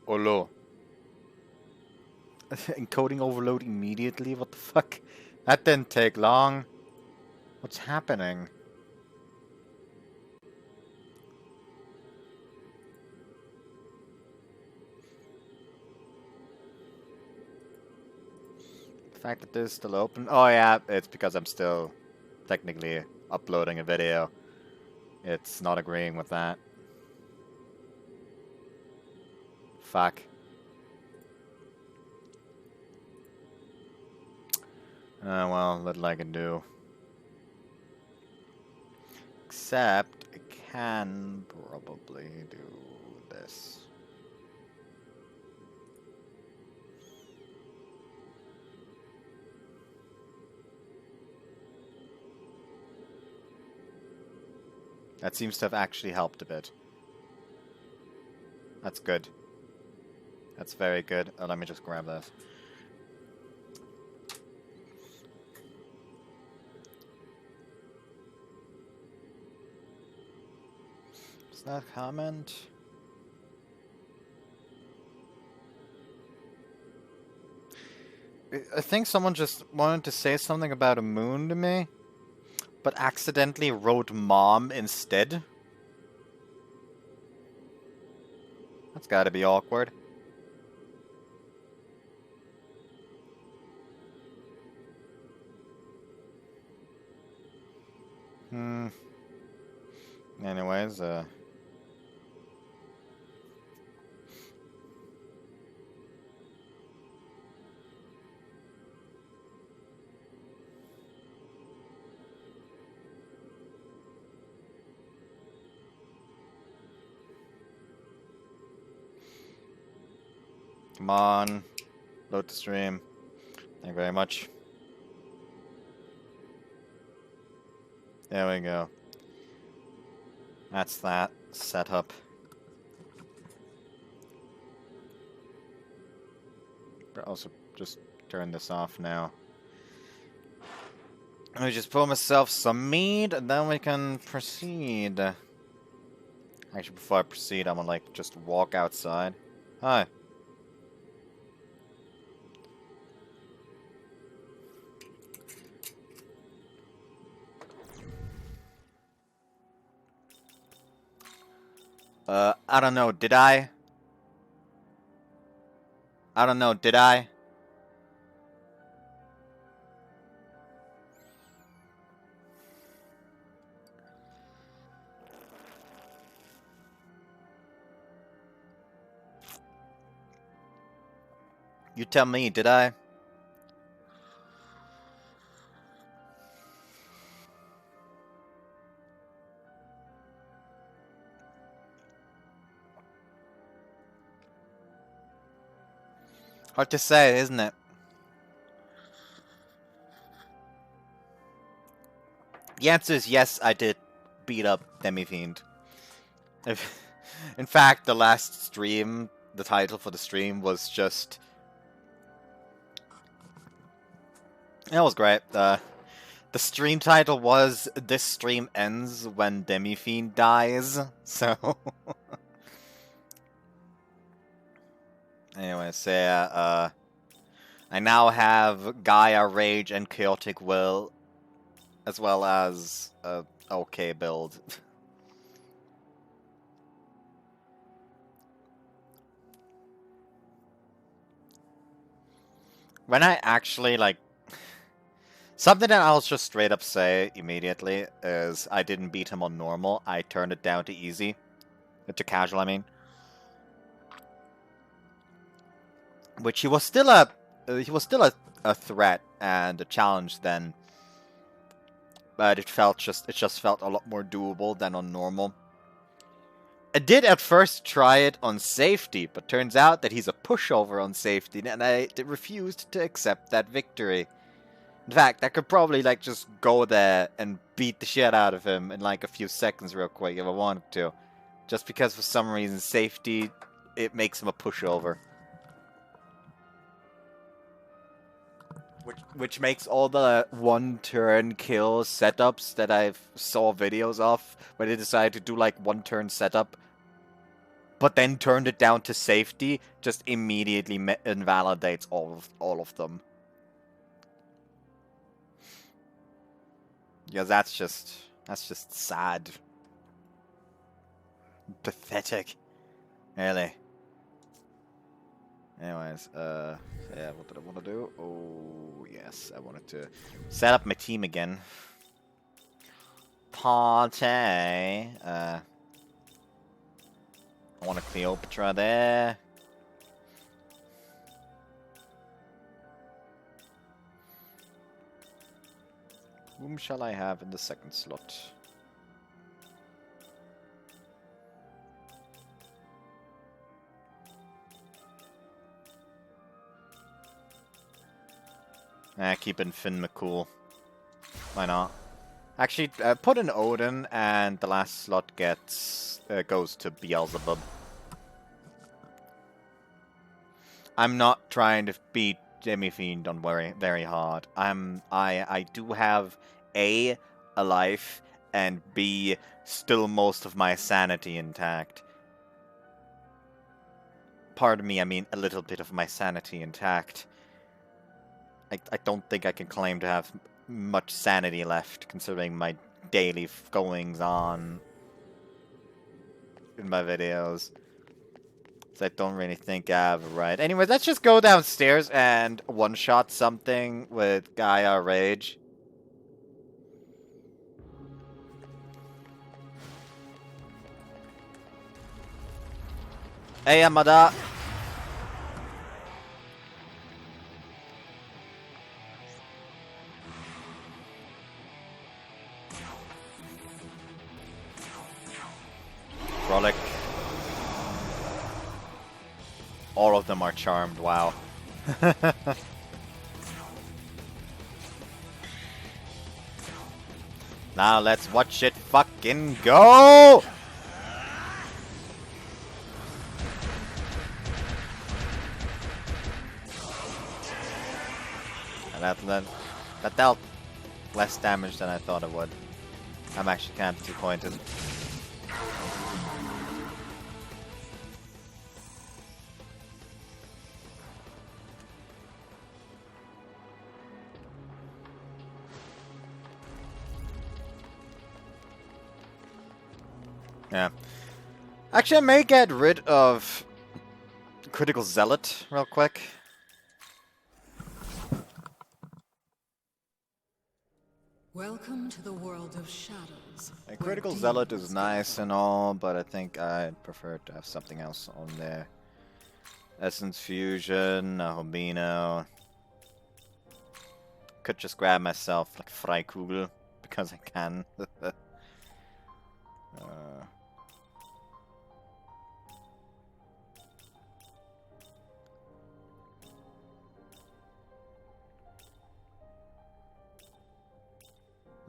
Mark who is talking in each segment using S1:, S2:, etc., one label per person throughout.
S1: Olo. Encoding overload immediately? What the fuck? That didn't take long. What's happening? The fact that this is still open? Oh yeah, it's because I'm still technically uploading a video. It's not agreeing with that. Fuck. Well, little I can do. Except, I can probably do this. That seems to have actually helped a bit. That's good. That's very good. Oh, let me just grab this. Is that a comment? I think someone just wanted to say something about a moon to me, but accidentally wrote mom instead. That's gotta be awkward. Anyways, come on. Load the stream. Thank you very much. There we go. That's that setup. But also, just turn this off now. Let me just pour myself some mead, and then we can proceed. Actually, before I proceed, I'm gonna, like, just walk outside. Hi. I don't know, did I? I don't know, did I? You tell me, did I? Hard to say, isn't it? The answer is yes, I did beat up Demi-Fiend. In fact, the last stream, the title for the stream was just... It was great. The stream title was "This stream ends when Demi-Fiend dies," so... Anyway, so yeah, I now have Gaia, Rage, and Chaotic Will, as well as a okay build. When I actually, like... Something that I'll just straight up say immediately is I didn't beat him on normal. I turned it down to easy. To casual, I mean. Which he was still a threat and a challenge then. But it just felt a lot more doable than on normal. I did at first try it on safety, but turns out that he's a pushover on safety, and I refused to accept that victory. In fact, I could probably, like, just go there and beat the shit out of him in, like, a few seconds real quick if I wanted to. Just because for some reason safety, it makes him a pushover. Which makes all the one-turn kill setups that I saw videos of, where they decided to do, like, one-turn setup, but then turned it down to safety, just immediately invalidates all of them. Yeah, that's just sad. Pathetic. Really. Anyways, yeah, what did I want to do? Oh, yes, I wanted to set up my team again. Party. I want a Cleopatra there. Whom shall I have in the second slot? Keeping Finn McCool. Why not? Actually, put in Odin, and the last slot goes to Beelzebub. I'm not trying to beat Jimmy Fiend on very hard. I do have A, a life, and B, still most of my sanity intact. Pardon me, I mean a little bit of my sanity intact. I don't think I can claim to have much sanity left, considering my daily goings on in my videos. So I don't really think I have a right. Anyways, let's just go downstairs and one-shot something with Gaia Rage. Hey, Amada! Frolic. All of them are charmed, wow. Now let's watch it fucking go! And that dealt less damage than I thought it would. I'm actually kind of disappointed. Yeah. Actually, I may get rid of Critical Zealot real quick.
S2: Welcome to the world of shadows.
S1: A Critical Zealot is nice and all, but I think I'd prefer to have something else on there. Essence Fusion, Ahobino. Could just grab myself like Freikugel, because I can.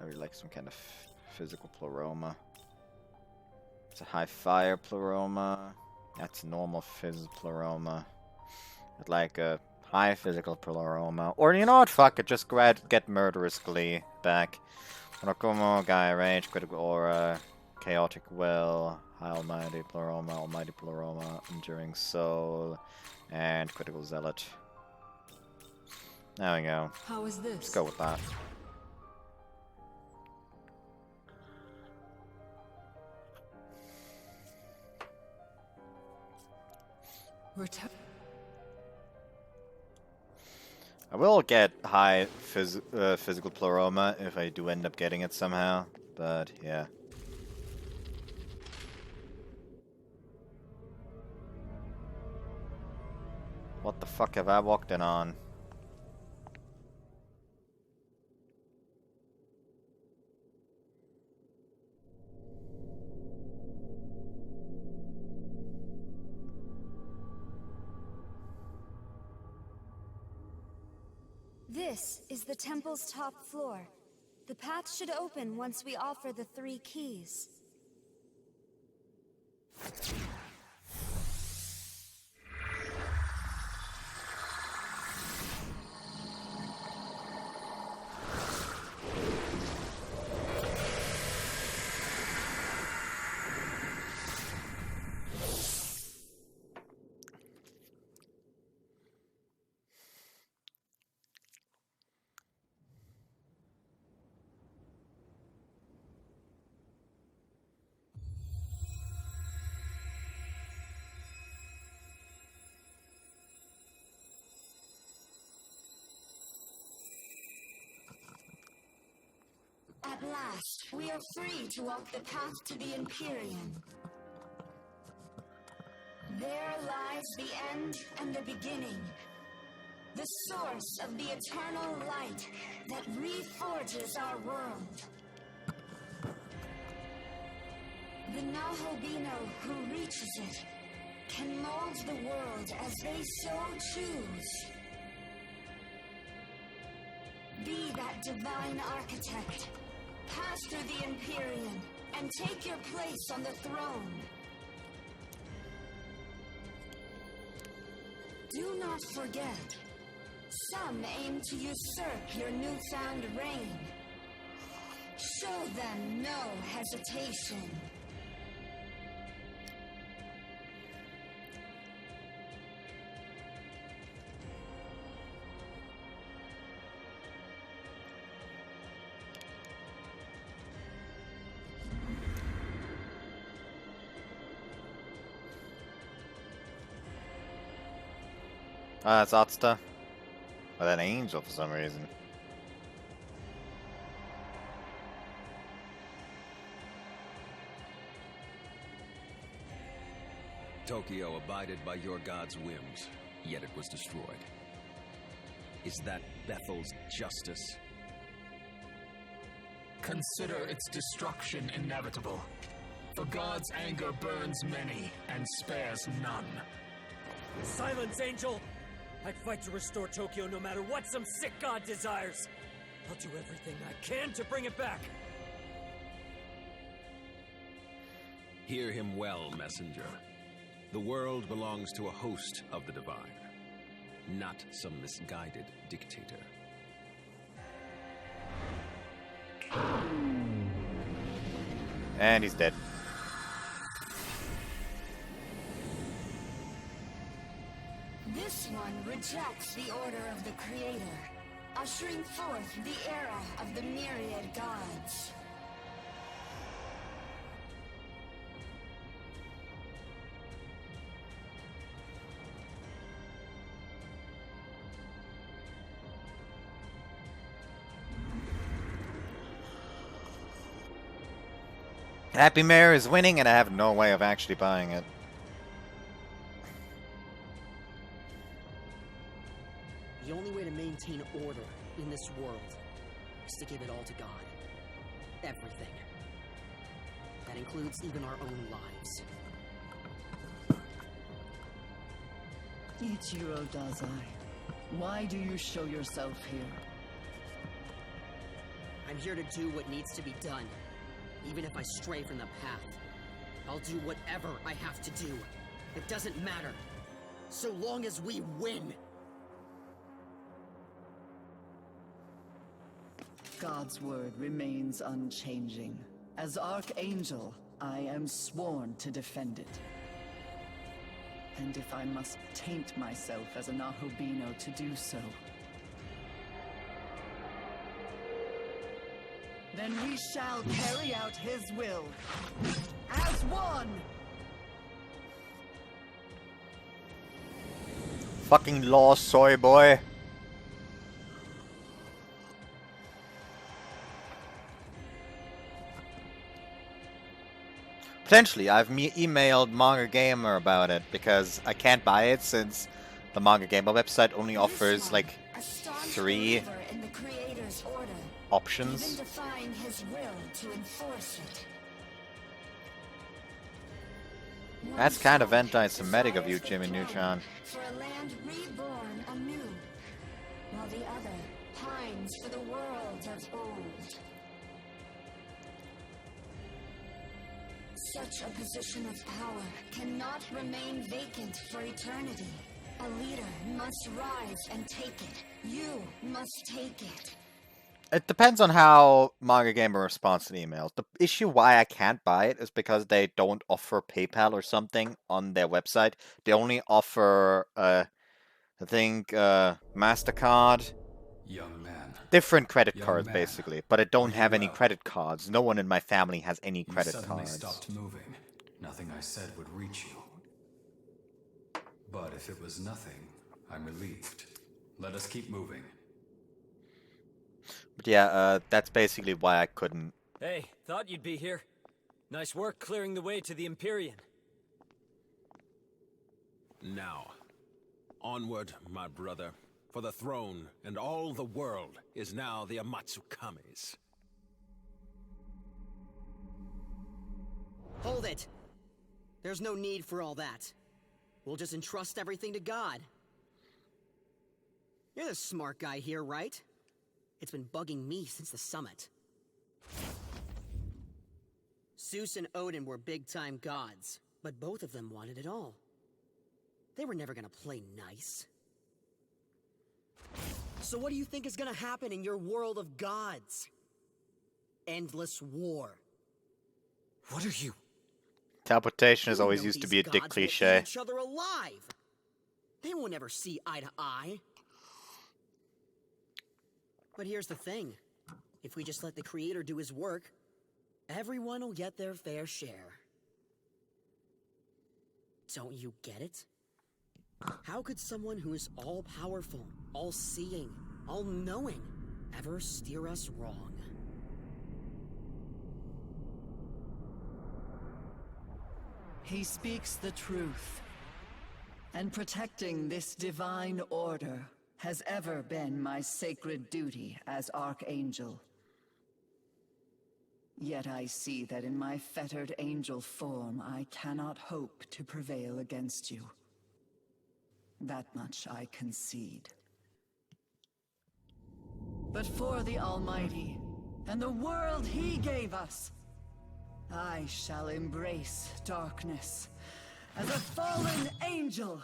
S1: I really like some kind of physical Pleroma. It's a high fire Pleroma. That's a normal phys Pleroma. I'd like a high physical Pleroma. Or you know what, fuck it, just get Murderous Glee back. Rokumo, Gaia Rage, Critical Aura, Chaotic Will, High Almighty Pleroma, Enduring Soul, and Critical Zealot. There we go.
S2: How is this?
S1: Let's go with that. I will get high physical Pleroma if I do end up getting it somehow, but yeah. What the fuck have I walked in on?
S3: This is the temple's top floor. The path should open once we offer the 3 keys. last, we are free to walk the path to the Empyrean. There lies the end and the beginning. The source of the eternal light that reforges our world. The Nahobino who reaches it can mold the world as they so choose. Be that divine architect. Pass through the Empyrean and take your place on the throne. Do not forget, some aim to usurp your newfound reign. Show them no hesitation.
S1: Ah, it's Atsuta. Or that angel for some reason.
S4: Tokyo abided by your god's whims, yet it was destroyed. Is that Bethel's justice?
S5: Consider its destruction inevitable. For God's anger burns many and spares none.
S6: Silence, Angel! I'd fight to restore Tokyo no matter what some sick god desires. I'll do everything I can to bring it back.
S4: Hear him well, messenger. The world belongs to a host of the divine, not some misguided dictator.
S1: And he's dead.
S3: This one rejects the order of the Creator, ushering forth the era of the myriad gods.
S1: Happy Mayor is winning, and I have no way of actually buying it.
S7: The only way to maintain order in this world is to give it all to God. Everything. That includes even our own lives.
S8: Ichiro Dazai, why do you show yourself here?
S7: I'm here to do what needs to be done. Even if I stray from the path, I'll do whatever I have to do. It doesn't matter. So long as we win.
S8: God's word remains unchanging. As Archangel, I am sworn to defend it. And if I must taint myself as a Nahobino to do so, then we shall carry out his will. As one!
S1: Fucking lost, soy boy. Potentially, I've emailed Manga Gamer about it because I can't buy it since the Manga Gamer website only offers like 3 options.
S3: Even defying his will to enforce it.
S1: That's kind of anti-Semitic of you, Jimmy Neutron.
S3: For a land reborn anew, while the other pines for the world of old. Such a position of power cannot remain vacant for eternity. A leader must rise and take it. You must take it.
S1: It depends on how Manga Gamer responds to the emails. The issue why I can't buy it is because they don't offer PayPal or something on their website. They only offer, I think, MasterCard.
S5: Young man.
S1: Different credit
S5: Young
S1: cards,
S5: man.
S1: basically. But I don't
S5: Are you
S1: have any
S5: well?
S1: credit cards. No one in my family has any
S5: You
S1: credit
S5: suddenly
S1: cards.
S5: stopped moving. Nothing I said would reach you. But if it was nothing, I'm relieved. Let us keep moving.
S1: But yeah, that's basically why I couldn't
S6: Hey, thought you'd be here. Nice work clearing the way to the Empyrean.
S4: Now, onward, my brother. For the throne and all the world is now the Amatsukame's.
S7: Hold it! There's no need for all that. We'll just entrust everything to God. You're the smart guy here, right? It's been bugging me since the summit. Zeus and Odin were big-time gods, but both of them wanted it all. They were never gonna play nice. So what do you think is gonna happen in your world of gods? Endless war.
S6: What are you?
S1: Teleportation has
S7: You
S1: always
S7: know
S1: used to
S7: these
S1: be a dick
S7: gods will eat
S1: cliche.
S7: each other alive. They won't ever see eye to eye. But here's the thing. If we just let the creator do his work, everyone will get their fair share. Don't you get it? How could someone who is all-powerful, all-seeing, all-knowing, ever steer us wrong?
S8: He speaks the truth. And protecting this divine order has ever been my sacred duty as Archangel. Yet I see that in my fettered angel form I cannot hope to prevail against you. That much I concede. But for the Almighty, and the world He gave us, I shall embrace darkness as a fallen angel.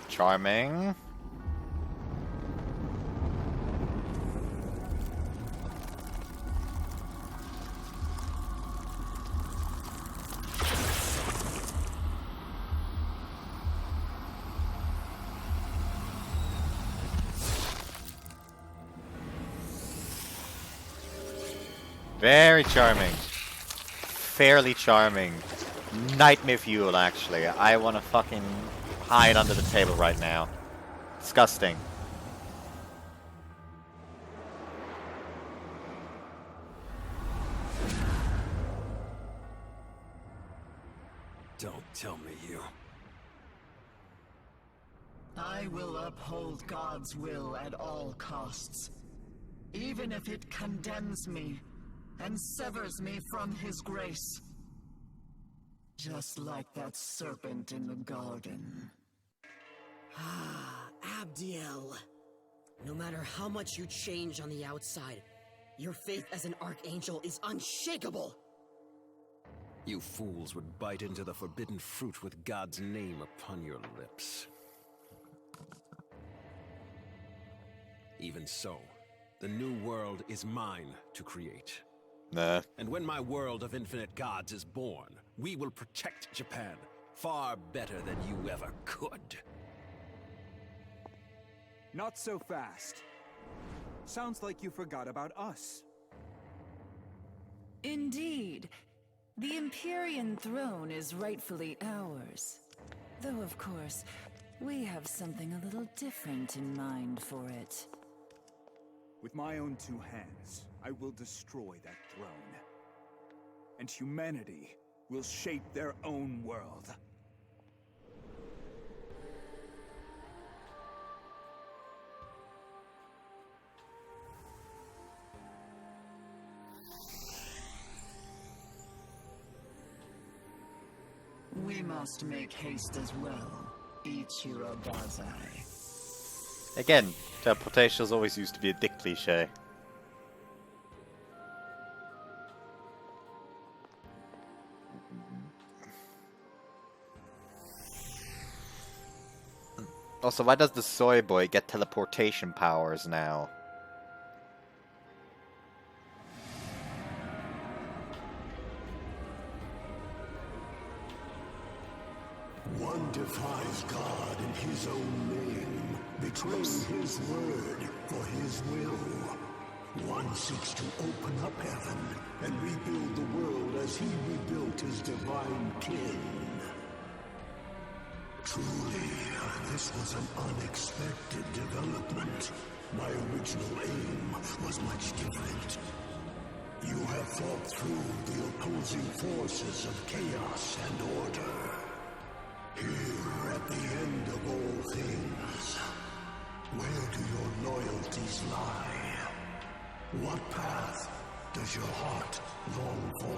S1: Charming. Very charming. Fairly charming. Nightmare fuel, actually. I want to fucking hide under the table right now. Disgusting.
S4: Don't tell me you...
S8: I will uphold God's will at all costs, even if it condemns me and severs me from His grace. Just like that serpent in the garden.
S7: Ah, Abdiel. No matter how much you change on the outside, your faith as an archangel is unshakable.
S4: You fools would bite into the forbidden fruit with God's name upon your lips. Even so, the new world is mine to create.
S1: Nah.
S4: And when my world of infinite gods is born, we will protect Japan far better than you ever could.
S9: Not so fast. Sounds like you forgot about us.
S10: Indeed. The Empyrean throne is rightfully ours. Though, of course, we have something a little different in mind for it.
S9: With my own two hands, I will destroy that throne. And humanity will shape their own world.
S8: We must make haste as well, Ichiro Bazai.
S1: Again, teleportation has always used to be a dick cliche. Also, why does the soy boy get teleportation powers now?
S11: One defies God in his own name, betrays his word for his will. One seeks to open up heaven and rebuild the world as he rebuilt his divine kin. Truly, this was an unexpected development. My original aim was much different. You have fought through the opposing forces of chaos and order. Here at the end of all things, where do your loyalties lie? What path does your heart long for?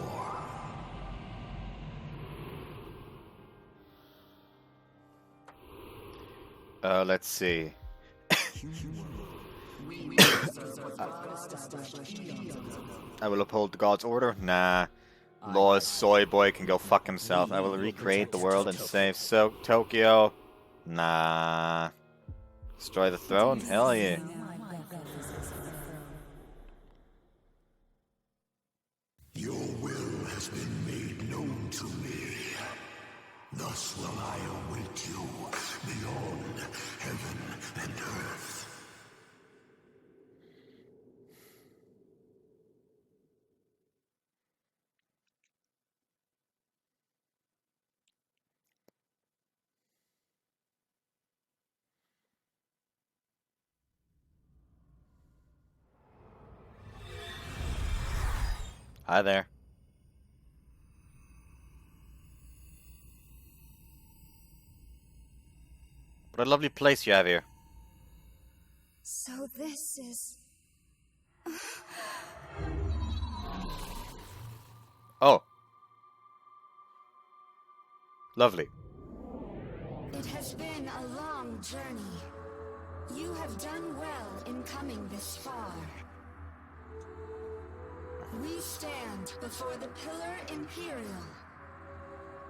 S1: Let's see. I will uphold the God's order? Nah. Lawless soy boy can go fuck himself. I will recreate the world and save Tokyo. Nah. Destroy the throne? Hell yeah.
S11: Your will has been made known to me. Thus will I await you beyond heaven and earth.
S1: Hi there. What a lovely place you have here.
S3: So this is...
S1: Oh. Lovely.
S3: It has been a long journey. You have done well in coming this far. We stand before the Pillar Imperial,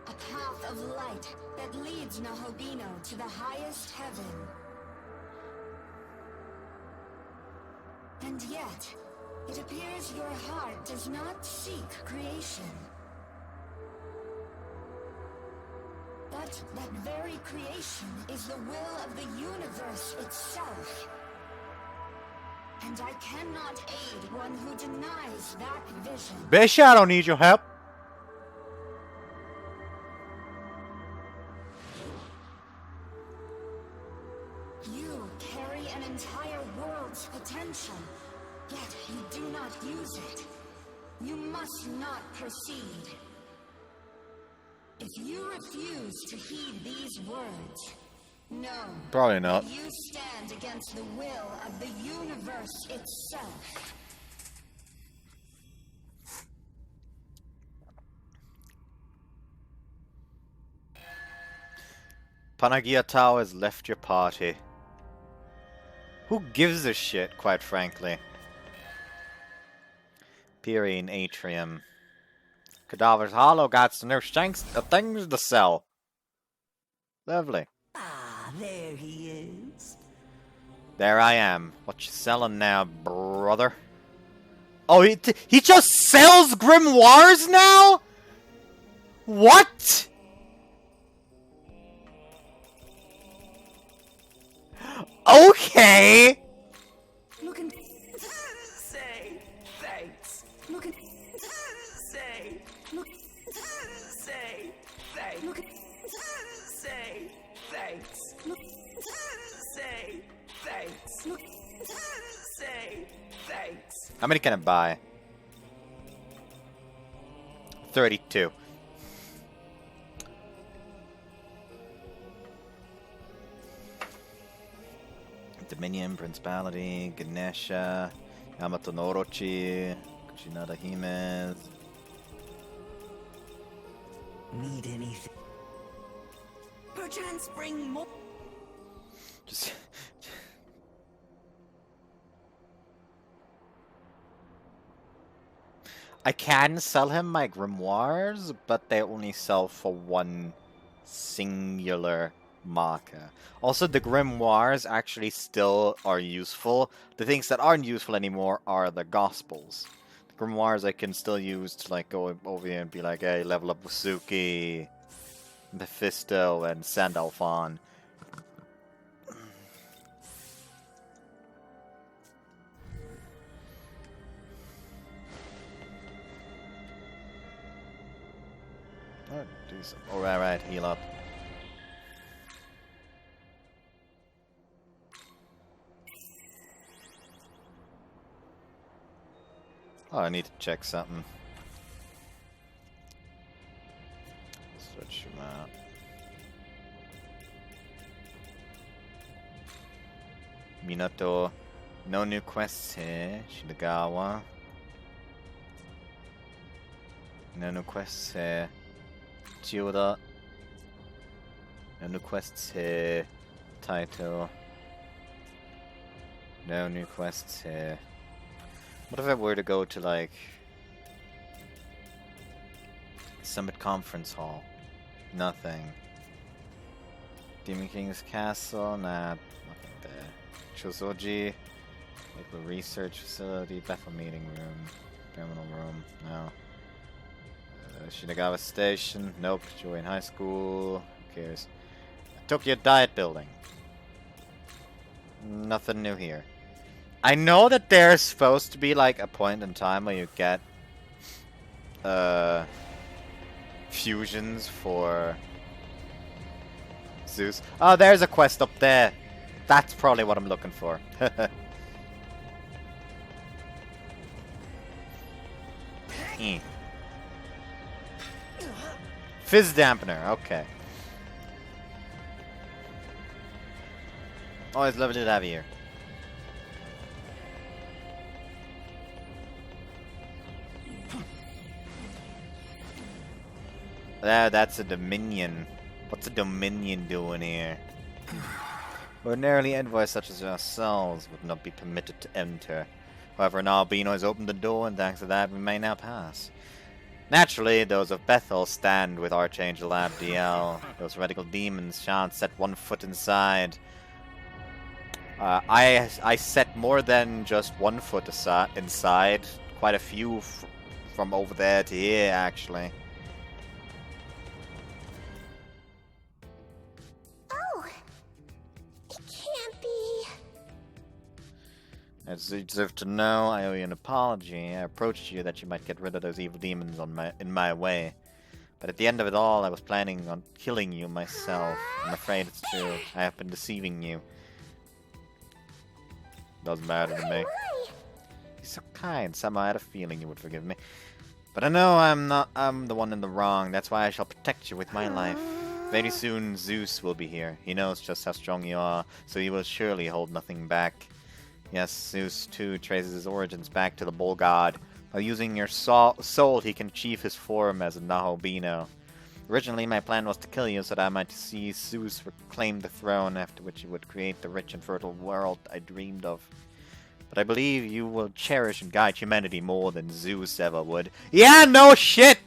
S3: a path of light that leads Nahobino to the highest heaven. And yet, it appears your heart does not seek creation. But that very creation is the will of the universe itself. And I cannot aid one who denies that vision.
S1: Bitch, I don't need your help.
S3: You carry an entire world's potential, yet you do not use it. You must not proceed. If you refuse to heed these words, no.
S1: Probably not.
S3: You stand against the will of the universe itself.
S1: Panagia Tao has left your party. Who gives a shit, quite frankly? Pyrene Atrium. Cadaver's Hollow got some new things to sell. Lovely.
S12: Ah, there he is.
S1: There I am. What you selling now, brother? Oh, he just sells grimoires now? What? Okay.
S12: Look and say thanks. Look and say look say thanks. Look and say thanks. Look say thanks. Look say thanks.
S1: How many can I buy? 32. Dominion, Principality, Ganesha, Yamato Norochi, Kushinada Himes.
S12: Need anything? Perchance bring more.
S1: Just I can sell him my grimoires, but they only sell for one singular marker. Also, the grimoires actually still are useful. The things that aren't useful anymore are the gospels. The grimoires I can still use to like go over here and be like, hey, level up Wasuki, Mephisto, and Sandalphon. Oh, do some. Oh, right, heal up. Oh, I need to check something. Switch him out. Minato. No new quests here. Shinagawa. No new quests here. Chiyoda. No new quests here. Taito. No new quests here. What if I were to go to, like, Summit Conference Hall? Nothing. Demon King's Castle? Nah, nothing there. Chosoji? Local Research Facility? Bethel Meeting Room? Terminal Room? No. Shinagawa Station? Nope. Join High School? Who cares? Tokyo Diet Building? Nothing new here. I know that there's supposed to be like a point in time where you get fusions for Zeus. Oh, there's a quest up there. That's probably what I'm looking for. Fizz dampener, okay. Always lovely to have you here. That's a Dominion. What's a Dominion doing here? Ordinarily, envoys such as ourselves would not be permitted to enter. However, now Albino has opened the door, and thanks to that, we may now pass. Naturally, those of Bethel stand with Archangel Abdiel. Those radical demons shan't set one foot inside. I set more than just 1 foot inside. Quite a few from over there to here, actually. As you deserve to know, I owe you an apology. I approached you that you might get rid of those evil demons in my way. But at the end of it all, I was planning on killing you myself. I'm afraid it's true. I have been deceiving you. Doesn't matter to me. You're so kind. Somehow I had a feeling you would forgive me. But I know I'm the one in the wrong. That's why I shall protect you with my life. Very soon, Zeus will be here. He knows just how strong you are, so he will surely hold nothing back. Yes, Zeus too traces his origins back to the bull god. By using your soul, he can achieve his form as a Nahobino. Originally, my plan was to kill you so that I might see Zeus reclaim the throne, after which he would create the rich and fertile world I dreamed of. But I believe you will cherish and guide humanity more than Zeus ever would. Yeah, no shit!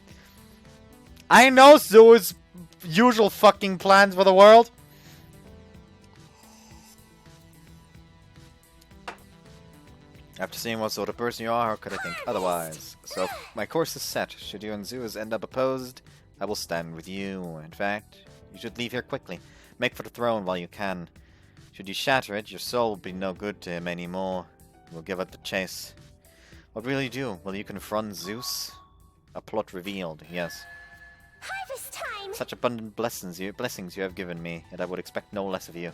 S1: I know Zeus' usual fucking plans for the world. After seeing what sort of person you are, how could I think otherwise? So, my course is set. Should you and Zeus end up opposed, I will stand with you. In fact, you should leave here quickly. Make for the throne while you can. Should you shatter it, your soul will be no good to him anymore. He will give up the chase. What will you do? Will you confront Zeus? A plot revealed, yes.
S3: Harvest time!
S1: Such abundant blessings you have given me, and I would expect no less of you.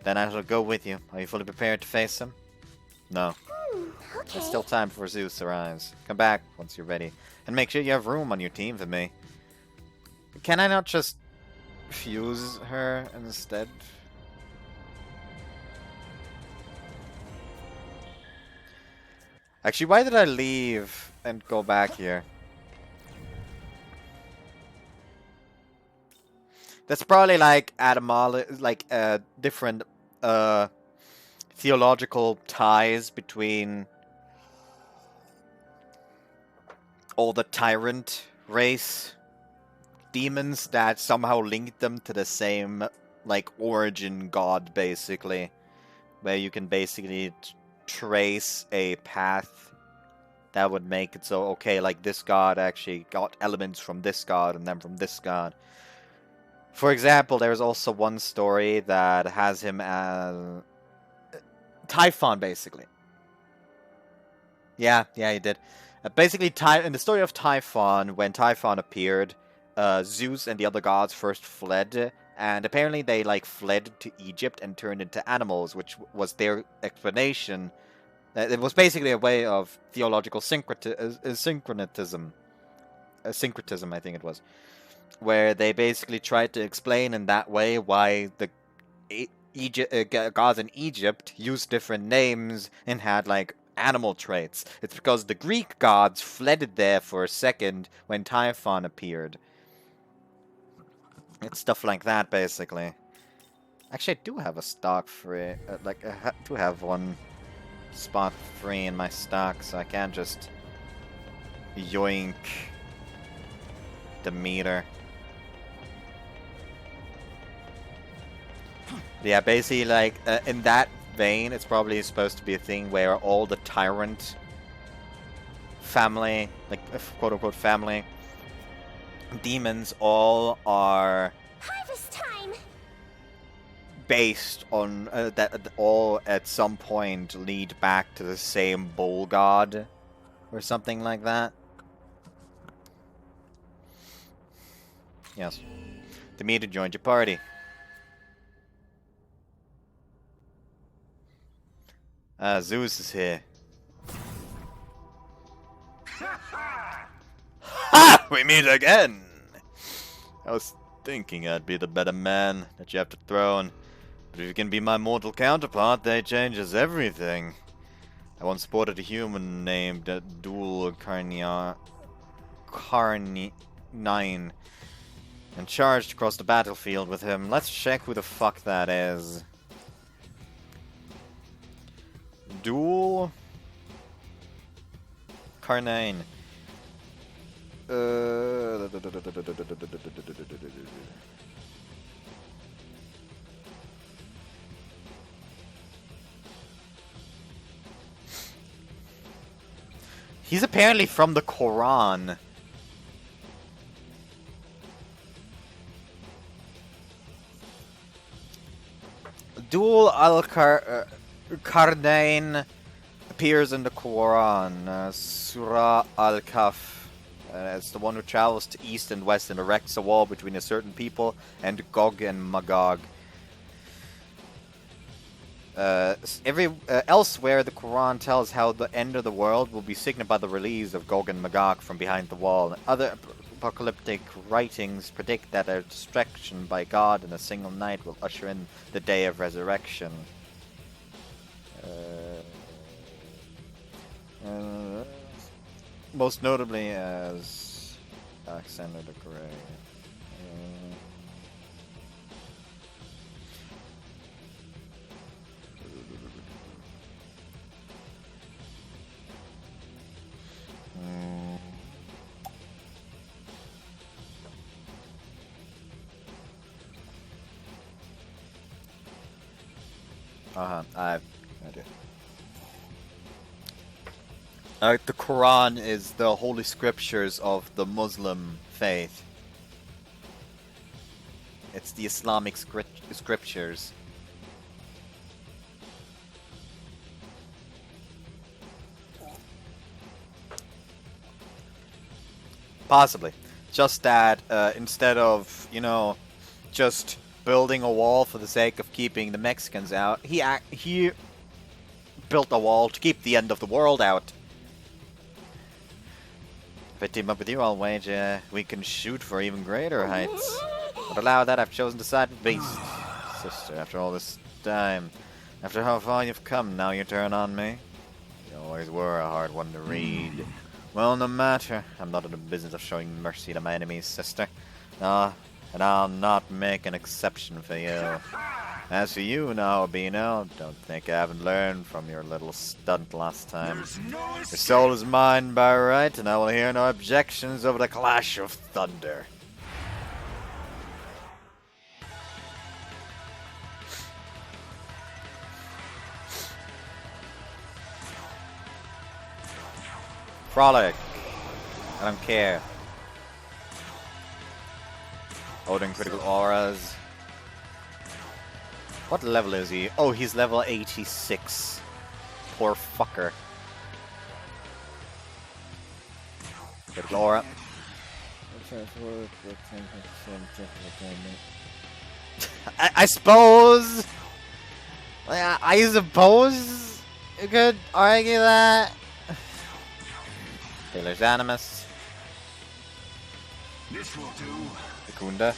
S1: Then I shall go with you. Are you fully prepared to face him? No.
S3: Okay.
S1: There's still time before Zeus arrives. Come back once you're ready. And make sure you have room on your team for me. Can I not just fuse her instead? Actually, why did I leave and go back here? That's probably like different theological ties between all the tyrant race demons that somehow link them to the same like origin god, basically, where you can basically trace a path that would make it so, okay, like this god actually got elements from this god and then from this god. For example, there's also one story that has him as Typhon, basically. Yeah, he did. Basically, in the story of Typhon, when Typhon appeared, Zeus and the other gods first fled, and apparently they like fled to Egypt and turned into animals, which was their explanation. It was basically a way of theological syncretism. Syncretism, I think it was, where they basically tried to explain in that way why the gods in Egypt used different names and had like animal traits. It's because the Greek gods fled there for a second when Typhon appeared. It's stuff like that, basically. Actually, I do have a stock free. I do have one spot free in my stock, so I can just yoink the meter. Yeah, basically, like, in that vein, it's probably supposed to be a thing where all the tyrant family, like, quote-unquote family, demons all are
S3: Harvest time!
S1: based on, that all at some point lead back to the same bull god, or something like that. Yes. Demeter joined your party. Zeus is here. Ha! We meet again! I was thinking I'd be the better man that you have to throne. But if you can be my mortal counterpart, that changes everything. I once spotted a human named Dual Carnine and charged across the battlefield with him. Let's check who the fuck that is. Dual Carnine. He's apparently from the Quran. Dual Al-Qarnayn appears in the Quran, Surah Al-Kahf. It's the one who travels to east and west and erects a wall between a certain people and Gog and Magog. Elsewhere, the Quran tells how the end of the world will be signaled by the release of Gog and Magog from behind the wall. Other apocalyptic writings predict that a destruction by God in a single night will usher in the day of resurrection. Most notably as Alexander the Great. I have no idea. The Quran is the holy scriptures of the Muslim faith. It's the Islamic scriptures. Possibly. Just that, instead of, you know, just building a wall for the sake of keeping the Mexicans out, he built a wall to keep the end of the world out. If I team up with you, I'll wager we can shoot for even greater heights. But allow that, I've chosen to side with Beast. Sister, after all this time, after how far you've come, now you turn on me? You always were a hard one to read. Well, no matter. I'm not in the business of showing mercy to my enemies, sister. No, and I'll not make an exception for you. As for you now, Albino, don't think I haven't learned from your little stunt last time. Your soul is mine by right, and I will hear no objections over the clash of thunder. Frolic. I don't care. Odin critical auras. What level is he? Oh, he's level 86. Poor fucker. Critical aura. I suppose. I suppose you could argue that. Taylor's Animus.
S11: This will do.
S1: Secunda.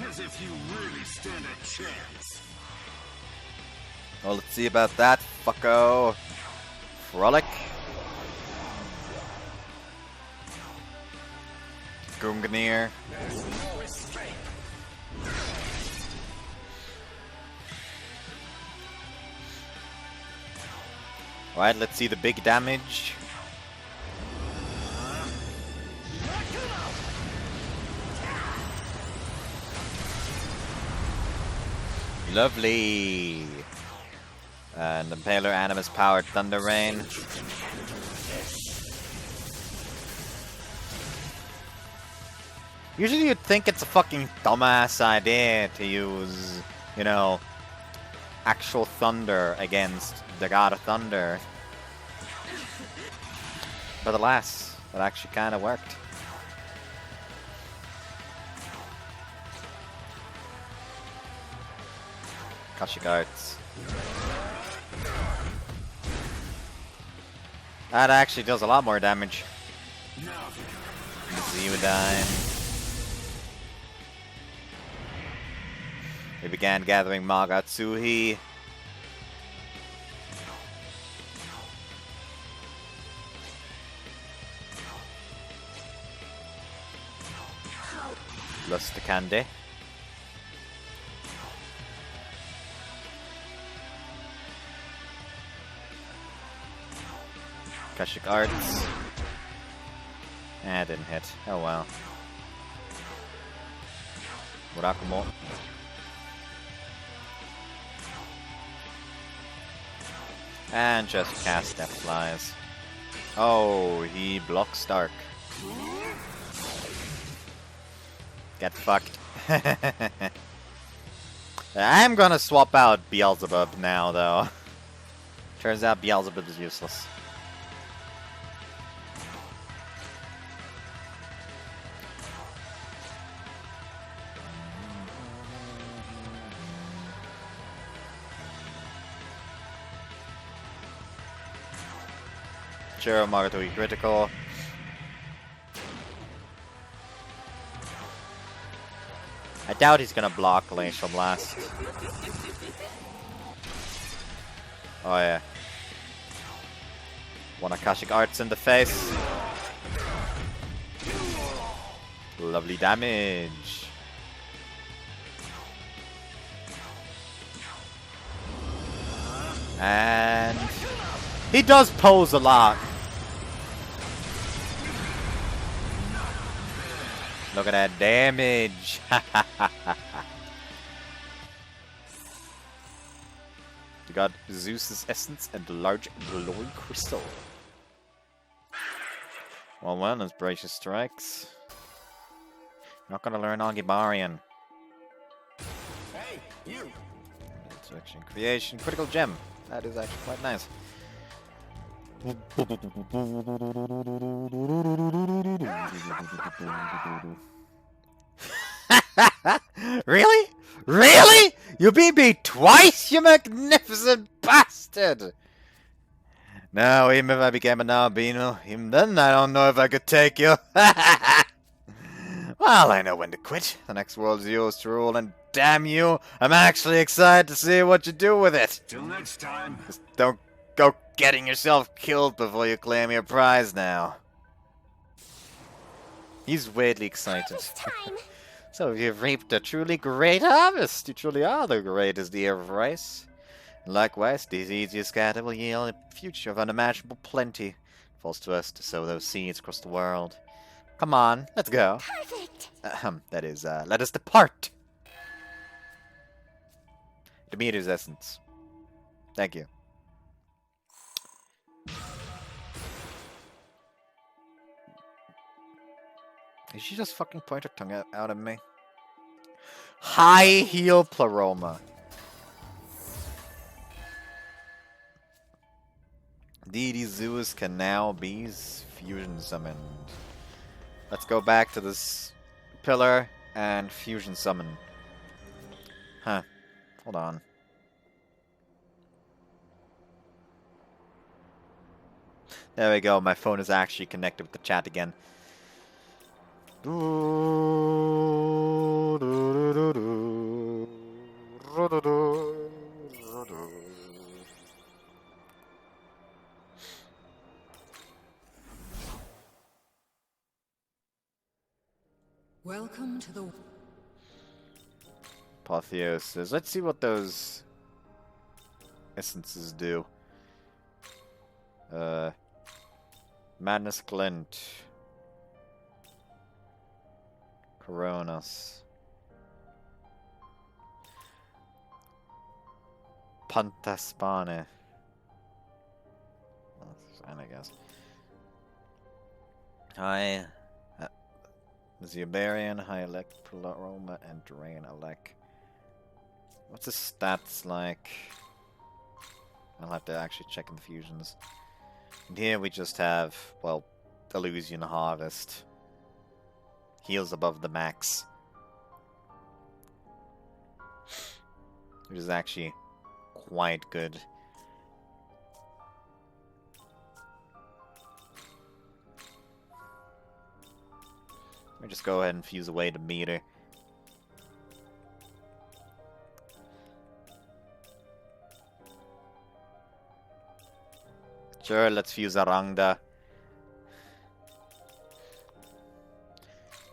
S11: As if you really stand a chance.
S1: Well, let's see about that, fucko. Frolic. Gungnir. Alright, let's see the big damage. Lovely. And Impaler Animus powered Thunder Rain. Usually you'd think it's a fucking dumbass idea to use, you know, actual thunder against the god of thunder. But alas, it actually kind of worked. Akashic Arts. That actually does a lot more damage. Zeodyne. We began gathering Magatsuhi. Lustakande. Akashic Arts. Didn't hit. Oh well. Murakumo. And just cast Death Flies. Oh, he blocks Dark. Get fucked. I'm gonna swap out Beelzebub now, though. Turns out Beelzebub is useless. Sure, Magatoi critical. I doubt he's gonna block Glacial Blast. Oh yeah. One Akashic Arts in the face. Lovely damage. And he does pose a lot. Look at that damage! We got Zeus's Essence and the large glory crystal. Well, as Bracious strikes. Not gonna learn Barbarian.
S11: Hey, you!
S1: Insurrection Creation, Critical Gem. That is actually quite nice. Really? Really? You beat me twice, you magnificent bastard! No, even if I became an albino, even then I don't know if I could take you. Well, I know when to quit. The next world is yours to rule, and damn you, I'm actually excited to see what you do with it.
S11: Till next time.
S1: Just don't go getting yourself killed before you claim your prize now. He's weirdly excited. So you've reaped a truly great harvest. You truly are the greatest ear of rice. Likewise, these seeds you scatter will yield a future of unimaginable plenty. It falls to us to sow those seeds across the world. Come on, let's go.
S3: Perfect.
S1: That is, let us depart. Demeter's Essence. Thank you. Did she just fucking point her tongue out at me? High Heel Pleroma. Deity Zeus can now be fusion summoned. Let's go back to this pillar and fusion summon. Huh. Hold on. There we go, my phone is actually connected with the chat again.
S2: Welcome to the...
S1: Apotheosis. Let's see what those essences do. Madness Glint. Coronas. Pantaspane. That's fine, I guess. High Barbarian, High Elect, Aroma, and Drain Elect. What's his stats like? I'll have to actually check in the fusions. And here we just have, well, Illusion Harvest. Heals above the max. Which is actually quite good. Let me just go ahead and fuse away the meter. Sure, let's fuse Arangda.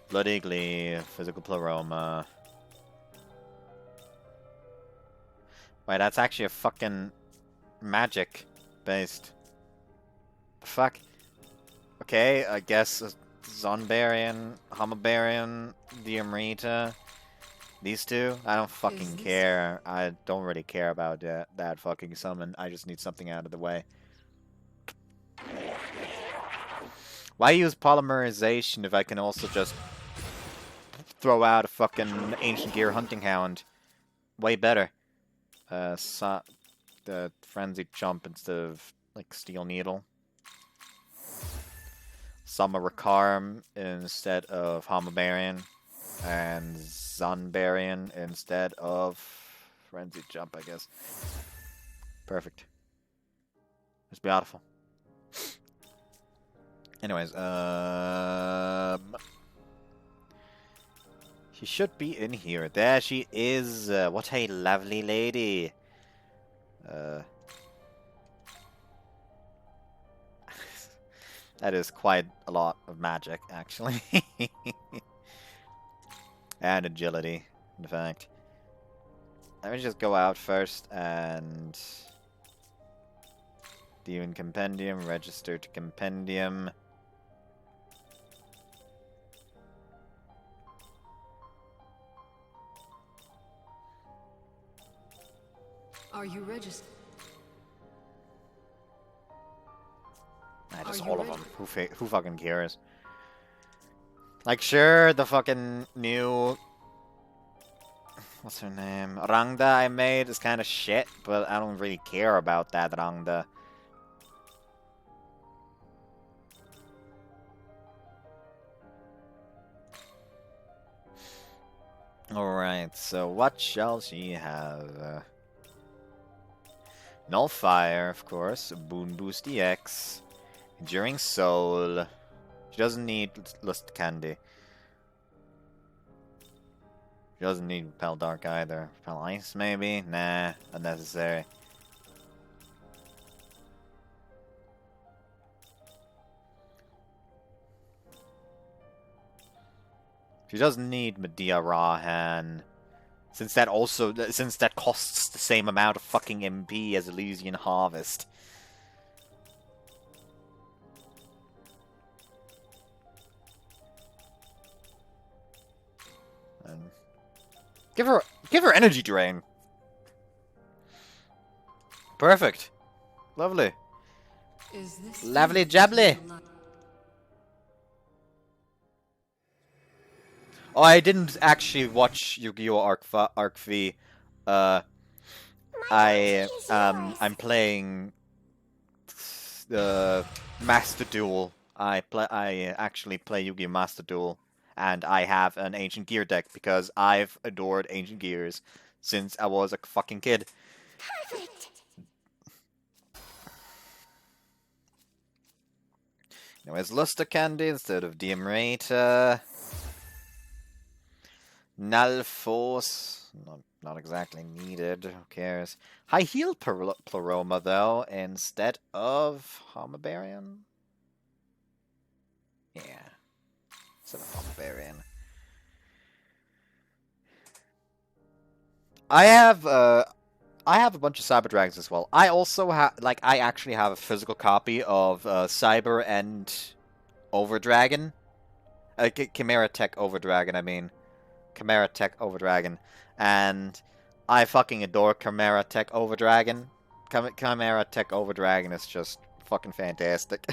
S1: Bloody Glee, Physical Pleroma. Wait, that's actually a fucking magic based. The fuck? Okay, I guess Zonbarian, Homobarian, Diamrita. These two? I don't fucking care. I don't really care about that fucking summon. I just need something out of the way. Why use polymerization if I can also just throw out a fucking Ancient Gear Hunting Hound? Way better. The Frenzied Jump instead of, like, Steel Needle. Summer Recarm instead of Homobarian. And Zonbarian instead of Frenzied Jump, I guess. Perfect. It's beautiful. Anyways, she should be in here. There she is. What a lovely lady. That is quite a lot of magic, actually. And agility, in fact. Let me just go out first and... Demon Compendium, register to Compendium.
S2: Are you registered?
S1: Just all of them. Who fucking cares? Like, sure, the fucking new... What's her name? Rangda I made is kind of shit, but I don't really care about that Rangda. Alright, so what shall she have? Nullfire, of course. Boon Boost EX. Enduring Soul. She doesn't need Lust Candy. She doesn't need Repel Dark either. Repel Ice, maybe? Nah, unnecessary. She doesn't need Medea Rahan. Since that costs the same amount of fucking MP as Elysian Harvest. And give her energy drain. Perfect. Lovely.
S2: Is this
S1: Lovely jubbly. Oh, I didn't actually watch Yu-Gi-Oh! Arc V. I'm playing the Master Duel. I actually play Yu-Gi-Oh! Master Duel, and I have an Ancient Gear deck because I've adored Ancient Gears since I was a fucking kid.
S3: Perfect!
S1: Anyways, Luster Candy instead of Diamrata. Null Force, not exactly needed, who cares. High Heal Pleroma, though, instead of Barbarian. Yeah, instead of Barbarian. I have a bunch of Cyber Dragons as well. I also have, I actually have a physical copy of Cyber and Overdragon. Chimera Tech Overdragon, I mean. Chimera Tech Overdragon. And I fucking adore Chimera Tech Overdragon. Chimera Tech Overdragon is just fucking fantastic.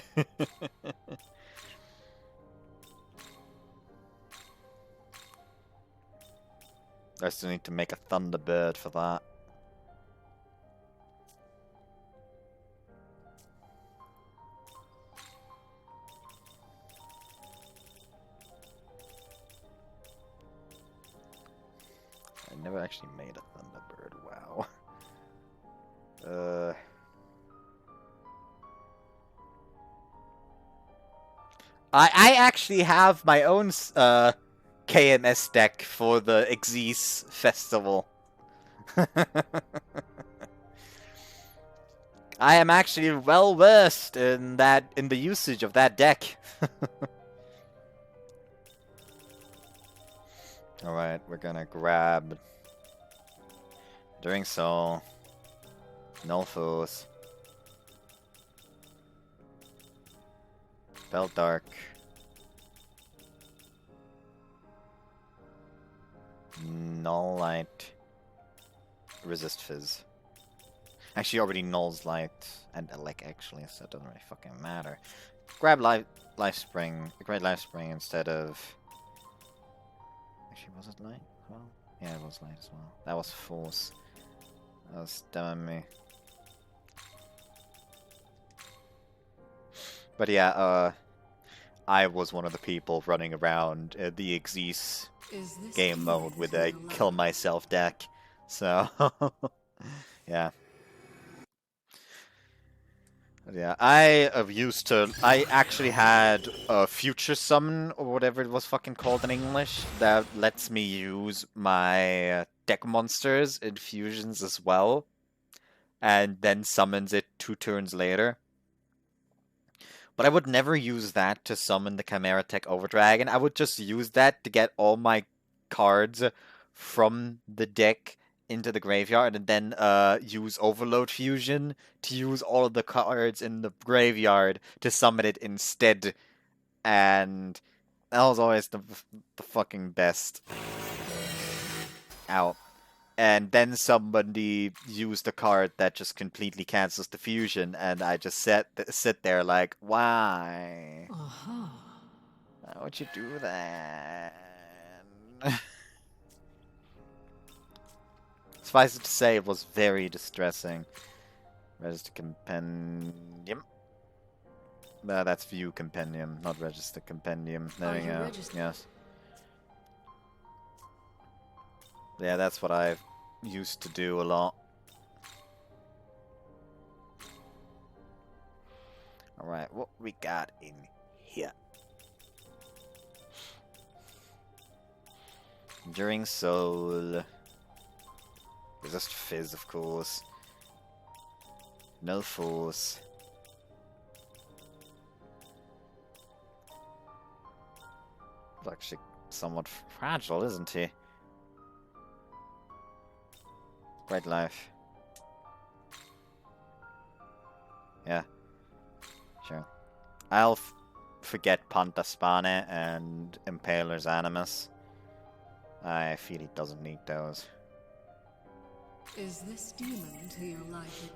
S1: I still need to make a Thunderbird for that. I never actually made a Thunderbird, wow. I actually have my own KMS deck for the Xyz Festival. I am actually well versed in the usage of that deck. Alright, we're gonna grab During Soul, Null Force, Belt Dark, Null Light, Resist Fizz. Actually, already Null's Light and Elec actually, so it doesn't really fucking matter. Grab Life Spring, Great Life Spring instead of. Actually, was it Light? Well, yeah, it was Light as well. That was Force. That was damn me. But yeah, I was one of the people running around the Xyz game mode with a kill myself deck. So, yeah. Yeah, I actually had a Future Summon, or whatever it was fucking called in English, that lets me use my deck monsters in fusions as well, and then summons it 2 turns later. But I would never use that to summon the Chimera Tech Overdragon. I would just use that to get all my cards from the deck into the graveyard, and then use Overload Fusion to use all of the cards in the graveyard to summon it instead. And that was always the fucking best. Ow. And then somebody used a card that just completely cancels the fusion, and I just sit there like, why? Why would you do that? Suffice it to say, it was very distressing. Register Compendium. That's View Compendium, not Register Compendium. There we go. Yes. Yeah, that's what I used to do a lot. Alright, what we got in here? Enduring Soul. Resist Fizz, of course. Null Force. He's actually somewhat fragile, isn't he? Great Life. Yeah. Sure. I'll forget Pantaspane and Impaler's Animus. I feel he doesn't need those.
S2: Is this demon to your liking?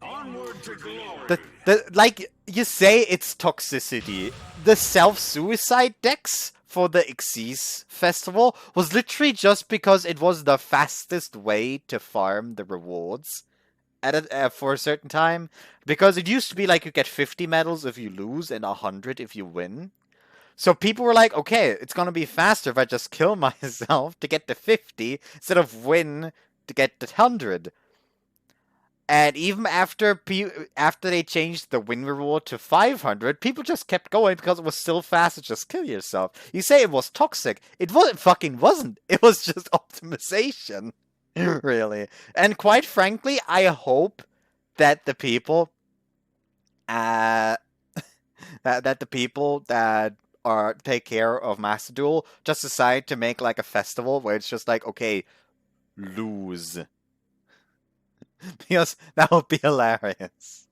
S11: Onward to glory.
S1: Like you say, it's toxicity. The self-suicide decks for the Xyz festival was literally just because it was the fastest way to farm the rewards for a certain time. Because it used to be like you get 50 medals if you lose and 100 if you win. So people were like, okay, it's gonna be faster if I just kill myself to get the 50 instead of win to get the 100. And even after they changed the win reward to 500, people just kept going because it was still fast to just kill yourself. You say it was toxic. It fucking wasn't. It was just optimization. Really. And quite frankly, I hope that the people that the people that take care of Master Duel just decide to make like a festival where it's just like, okay, lose. Because that would be hilarious.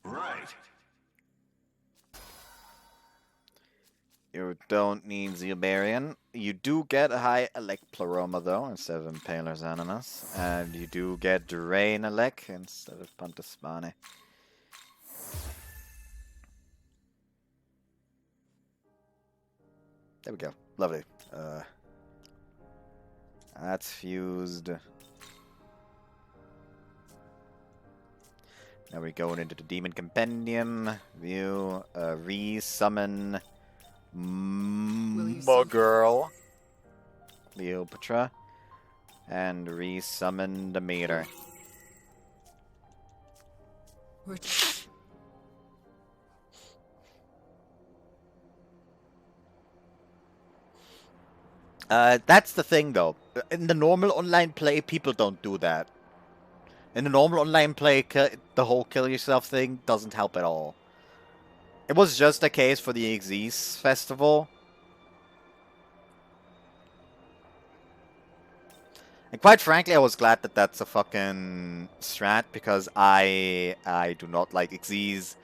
S11: Right.
S1: You don't need Barbarian. You do get a high Elec Pleroma though, instead of Impaler's Animus. And you do get Drain Elec instead of Pantaspane. There we go. Lovely. That's fused. Now we're going into the Demon Compendium. View. Re-summon Girl. Cleopatra. And re-summon the meter. That's the thing though. In the normal online play, people don't do that. In the normal online play, the whole kill yourself thing doesn't help at all. It was just a case for the Xyz festival. And quite frankly, I was glad that that's a fucking strat, because I do not like Xyz.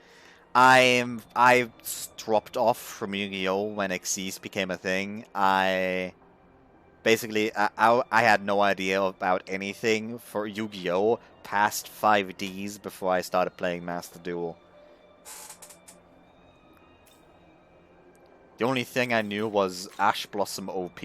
S1: I dropped off from Yu-Gi-Oh! When Xyz became a thing. Basically, I had no idea about anything for Yu-Gi-Oh! Past 5Ds before I started playing Master Duel. The only thing I knew was Ash Blossom OP.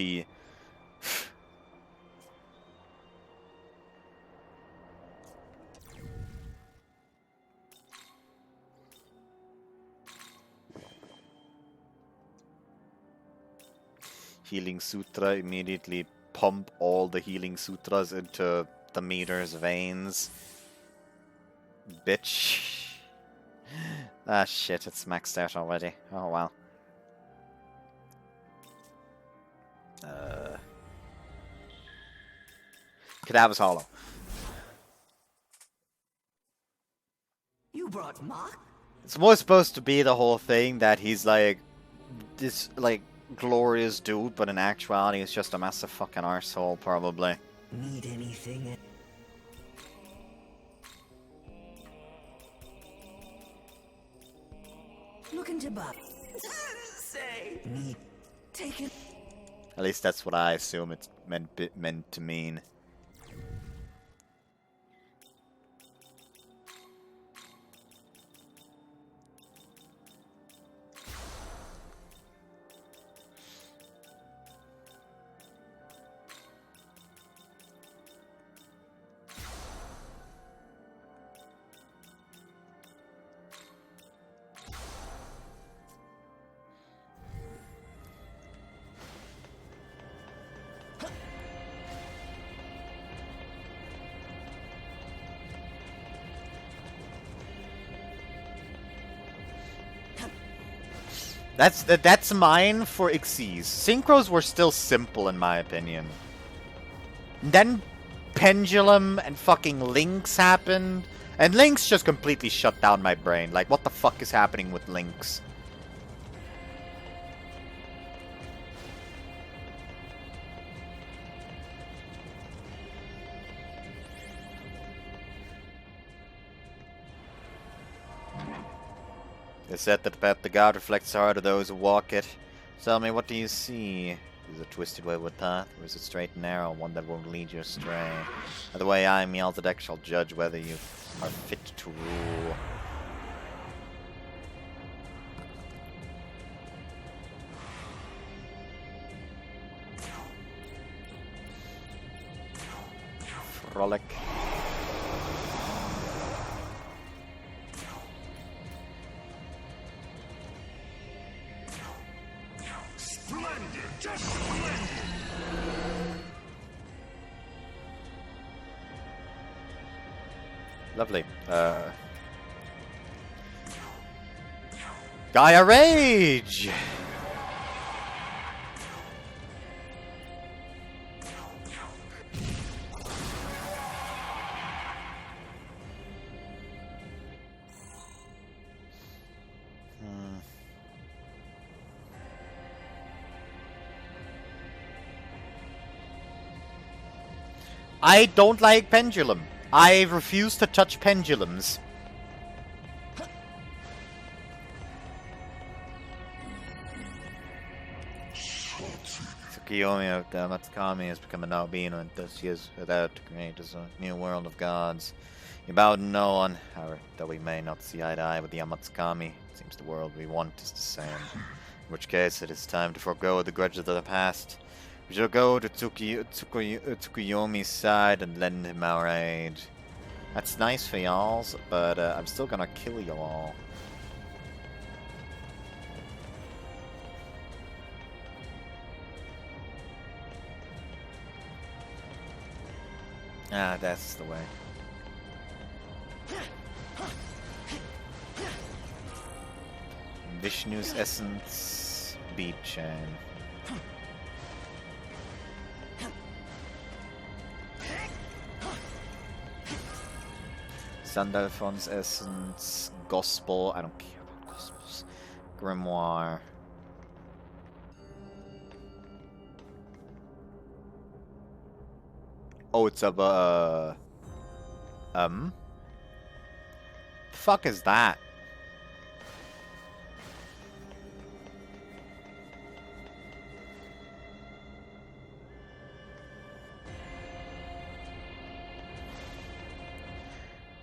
S1: Healing Sutra, immediately pump all the Healing Sutras into the meter's veins. Bitch. Ah shit, it's maxed out already. Oh wow. Cadaver's Hollow.
S12: You brought Mach?
S1: It's more supposed to be the whole thing that he's like this like glorious dude, but in actuality he's just a massive fucking arsehole, probably.
S12: Need anything? Looking to Bob. Say. Need. Take it.
S1: At least that's what I assume it's meant to mean. That's mine for Xyz. Synchros were still simple in my opinion. Then Pendulum and fucking Lynx happened, and Lynx just completely shut down my brain. Like, what the fuck is happening with Lynx? They said that the path to God reflects the heart of those who walk it. Tell me, what do you see? Is it a twisted wayward path, or is it straight and narrow, one that won't lead you astray? By the way, I, Melzadek, shall judge whether you are fit to rule. Frolic.
S11: Splendid! Just splendid!
S1: Lovely. Gaia Rage! I don't like pendulum. I refuse to touch pendulums. Tsukuyomi of the Matsukami has become an albino and thus he is without to create a new world of gods. You bow to no one, however, though we may not see eye to eye with the Amatsukami, it seems the world we want is the same. In which case it is time to forego the grudges of the past. We shall go to Tsukuyomi's side and lend him our aid. That's nice for y'all, but I'm still gonna kill y'all. Ah, that's the way. Vishnu's essence, beat chain. Sandalphon's essence, gospel. I don't care about gospels. Grimoire. Oh, it's a the fuck is that?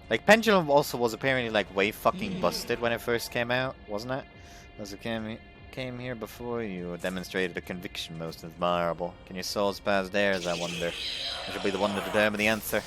S1: Like, Pendulum also was apparently, like, way fucking busted when it first came out, wasn't it? As it came here before you, demonstrated a conviction most admirable. Can your souls pass theirs, I wonder? I shall be the one to determine the answer.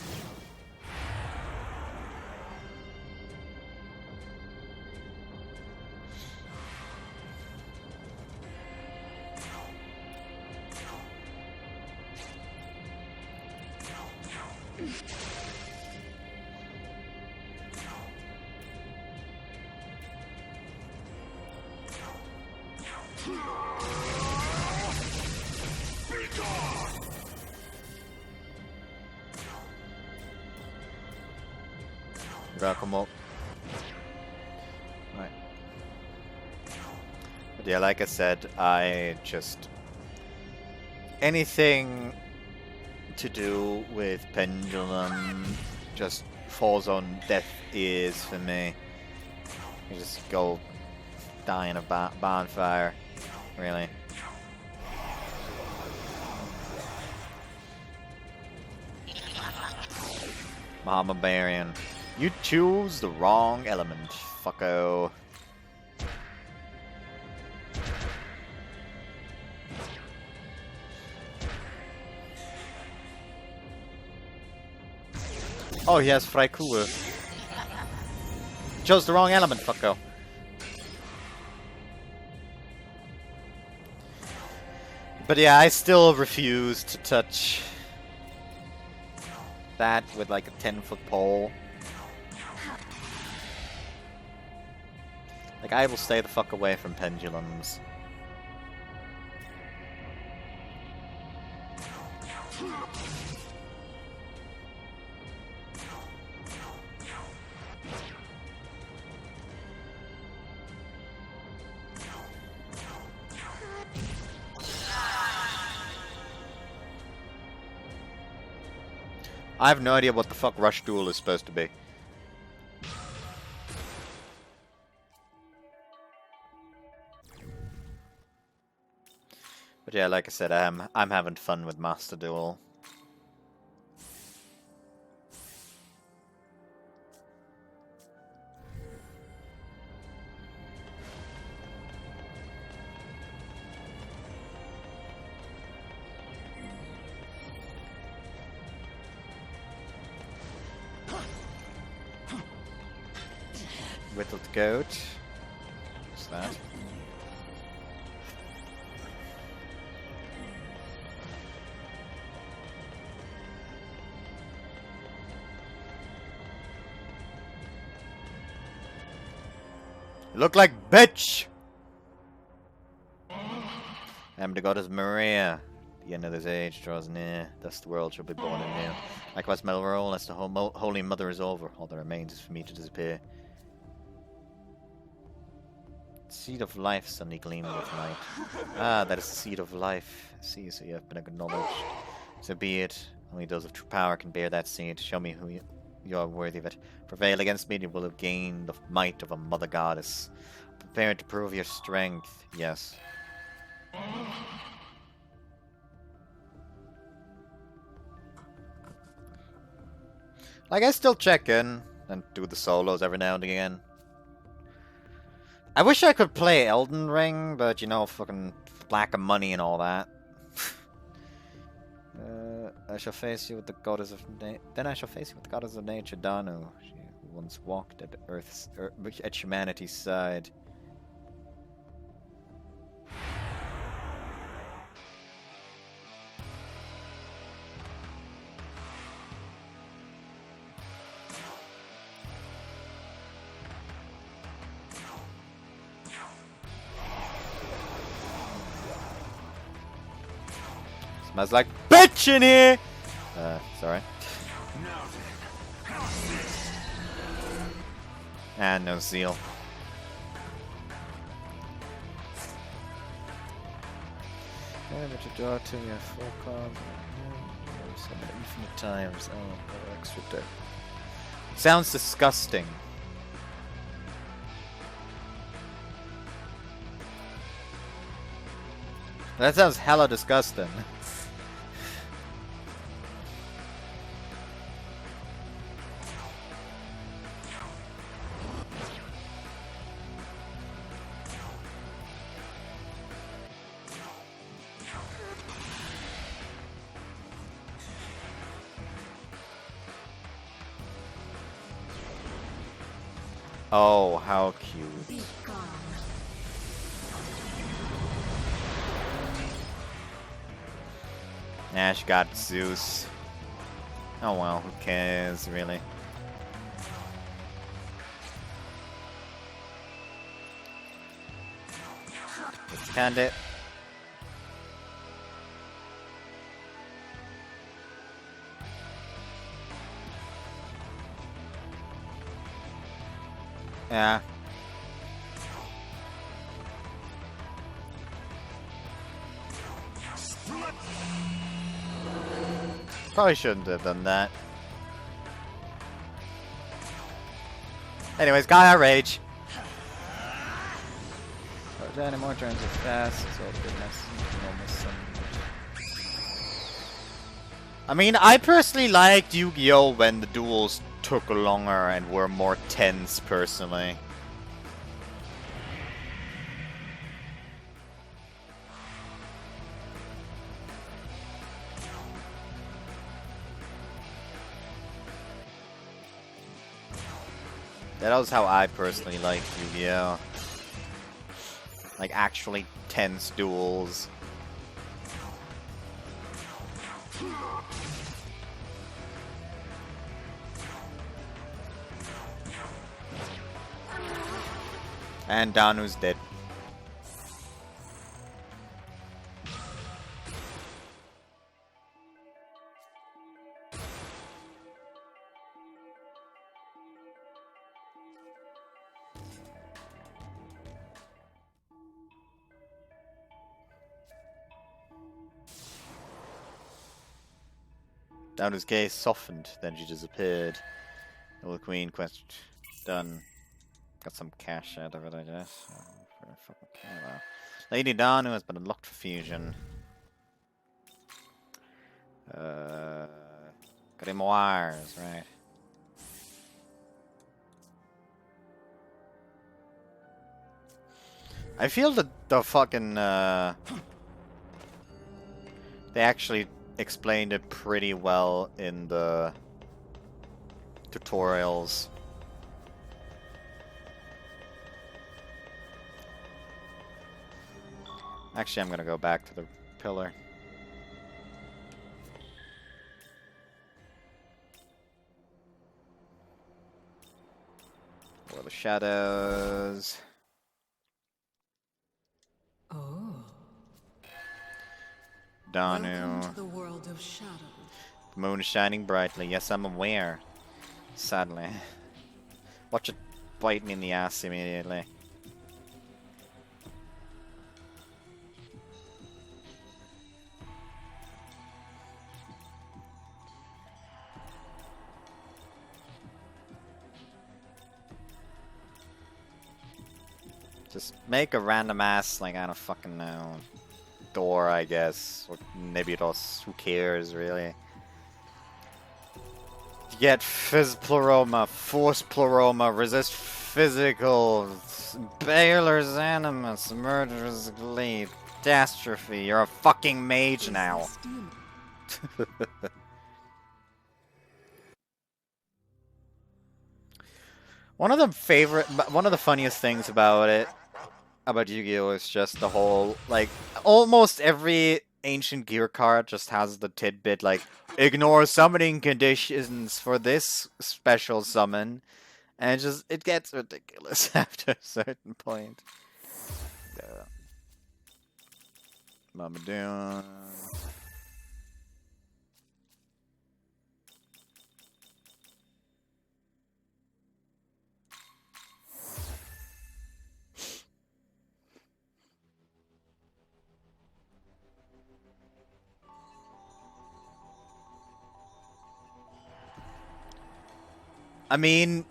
S1: Come up. Right. But yeah, like I said, I just... anything to do with Pendulum just falls on deaf ears for me. You just go die in a bonfire, really. Barbarian. You choose the wrong element, fucko. Oh, he has Freikur. Chose the wrong element, fucko. But yeah, I still refuse to touch that with like a 10-foot pole. Like, I will stay the fuck away from pendulums. I have no idea what the fuck Rush Duel is supposed to be. But yeah, like I said, I'm having fun with Master Duel. Whittled goat. What's that? You look like bitch! I am the goddess Maria. The end of this age draws near. Thus the world shall be born anew. Likewise, my role as the Holy Mother is over. All that remains is for me to disappear. Seed of life suddenly gleaming with light. Ah, that is the seed of life. See, so you have been acknowledged. So be it. Only those of true power can bear that seed. Show me who you are worthy of it. Prevail against me, and you will have gained the might of a mother goddess. Prepare to prove your strength. Yes. Like, I still check in and do the solos every now and again. I wish I could play Elden Ring, but you know, fucking lack of money and all that. I shall face you with the goddess of then I shall face you with the goddess of nature, Danu, she who once walked at at humanity's side. Smells like bitch in here! Sorry. And no seal. To draw to your full card. So many infinite times. Oh, extra deck. Sounds disgusting. That sounds hella disgusting. Oh, how cute. Ash got Zeus. Oh well, who cares, really? Discount it. Yeah. Probably shouldn't have done that. Anyways, Gaia Rage. Oh, any more turns it's fast, it's all goodness. I mean, I personally liked Yu-Gi-Oh! When the duels took longer and were more tense, personally. That was how I personally liked Yu-Gi-Oh! Like, actually tense duels. And Danu's dead. Danu's gaze softened, then she disappeared. The Queen quest done. Got some cash out of it, I guess. Okay, well. Lady Danu has been unlocked for fusion. Grimoires, right. I feel that the fucking, they actually explained it pretty well in the tutorials. Actually, I'm gonna go back to the pillar. Or the shadows.
S2: Oh.
S1: Danu.
S2: Welcome to the world of shadow.
S1: The moon is shining brightly. Yes, I'm aware. Sadly. Watch it bite me in the ass immediately. Just make a random ass, like, I don't fucking know, door, I guess. Or maybe it was, who cares, really. You get Phys Pleroma, Force Pleroma, Resist Physical, Baylor's Animus, Murderous Glee, Catastrophe. You're a fucking mage now. One of the funniest things about it, about Yu-Gi-Oh! Is just the whole, like, almost every ancient gear card just has the tidbit, like, ignore summoning conditions for this special summon. And it gets ridiculous after a certain point. Mama Doom. I mean,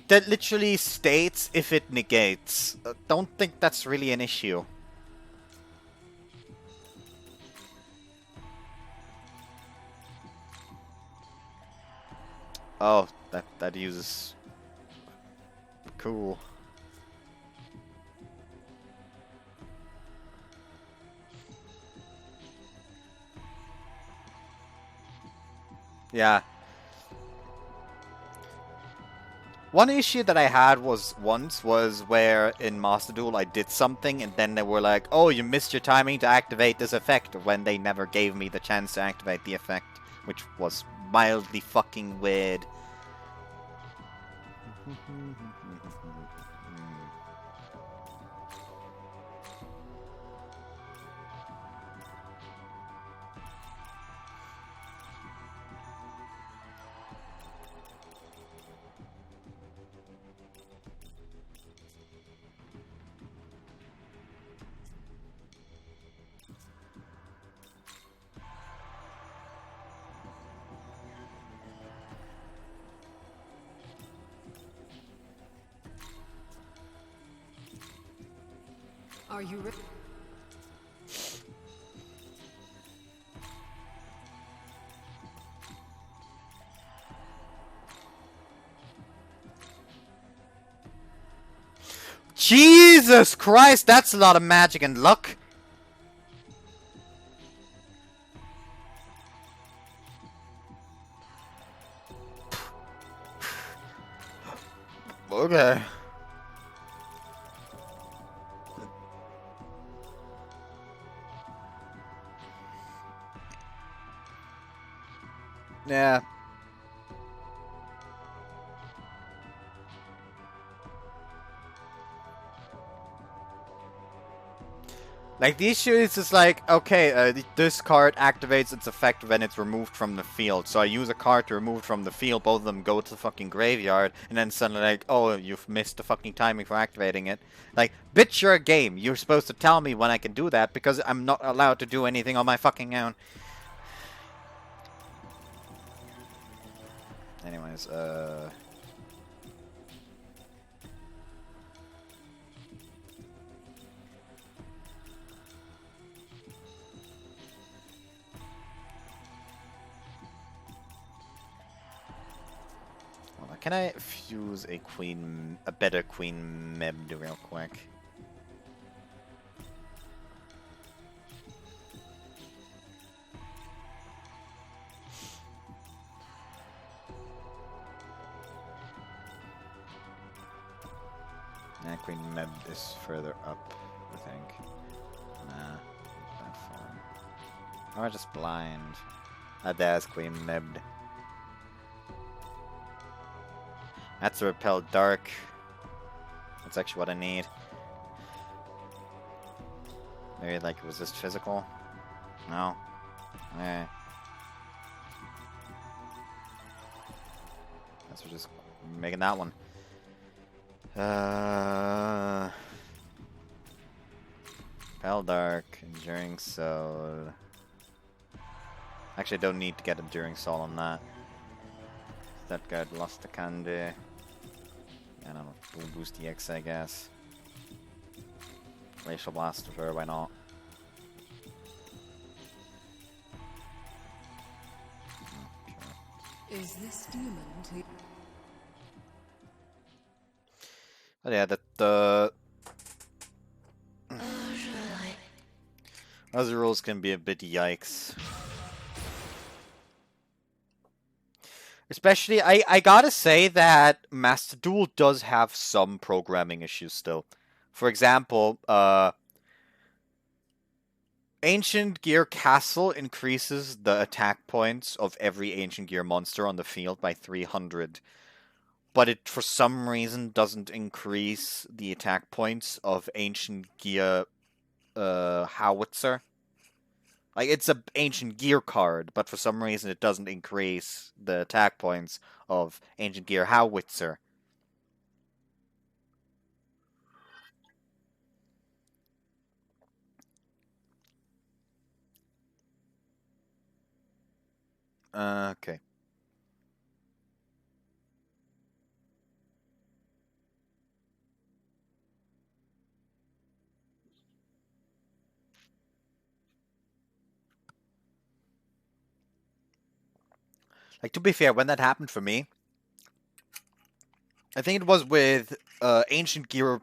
S1: that literally states if it negates. Don't think that's really an issue. Oh, that uses... Cool. Yeah. One issue that I had was where in Master Duel I did something and then they were like, oh, you missed your timing to activate this effect, when they never gave me the chance to activate the effect, which was mildly fucking weird.
S2: Are you ready?
S1: Jesus Christ, that's a lot of magic and luck. Okay. Yeah. Like, the issue is just like, okay, this card activates its effect when it's removed from the field. So I use a card to remove it from the field, both of them go to the fucking graveyard, and then suddenly like, oh, you've missed the fucking timing for activating it. Like, bitch, you're a game. You're supposed to tell me when I can do that, because I'm not allowed to do anything on my fucking own. Anyways, can I fuse a better Queen Meb real quick? Nah, Queen Meb is further up, I think. Nah. Or am I just blind? There's Queen Nibbed. That's a Repel Dark. That's actually what I need. Maybe like resist physical? No? Okay. Guess we're just making that one. Repel Dark, Enduring Soul. Actually, I don't need to get Enduring Soul on that. That guy lost the candy. I don't know, we'll boost the X, I guess. Glacial Blast of her, why not?
S2: Is this demon to...
S1: But yeah, other rules can be a bit yikes. Especially, I gotta say that Master Duel does have some programming issues still. For example, Ancient Gear Castle increases the attack points of every Ancient Gear monster on the field by 300. But it, for some reason, doesn't increase the attack points of Ancient Gear Howitzer. Like, it's an Ancient Gear card, but for some reason it doesn't increase the attack points of Ancient Gear Howitzer. Okay. Like, to be fair, when that happened for me, I think it was with Ancient Gear...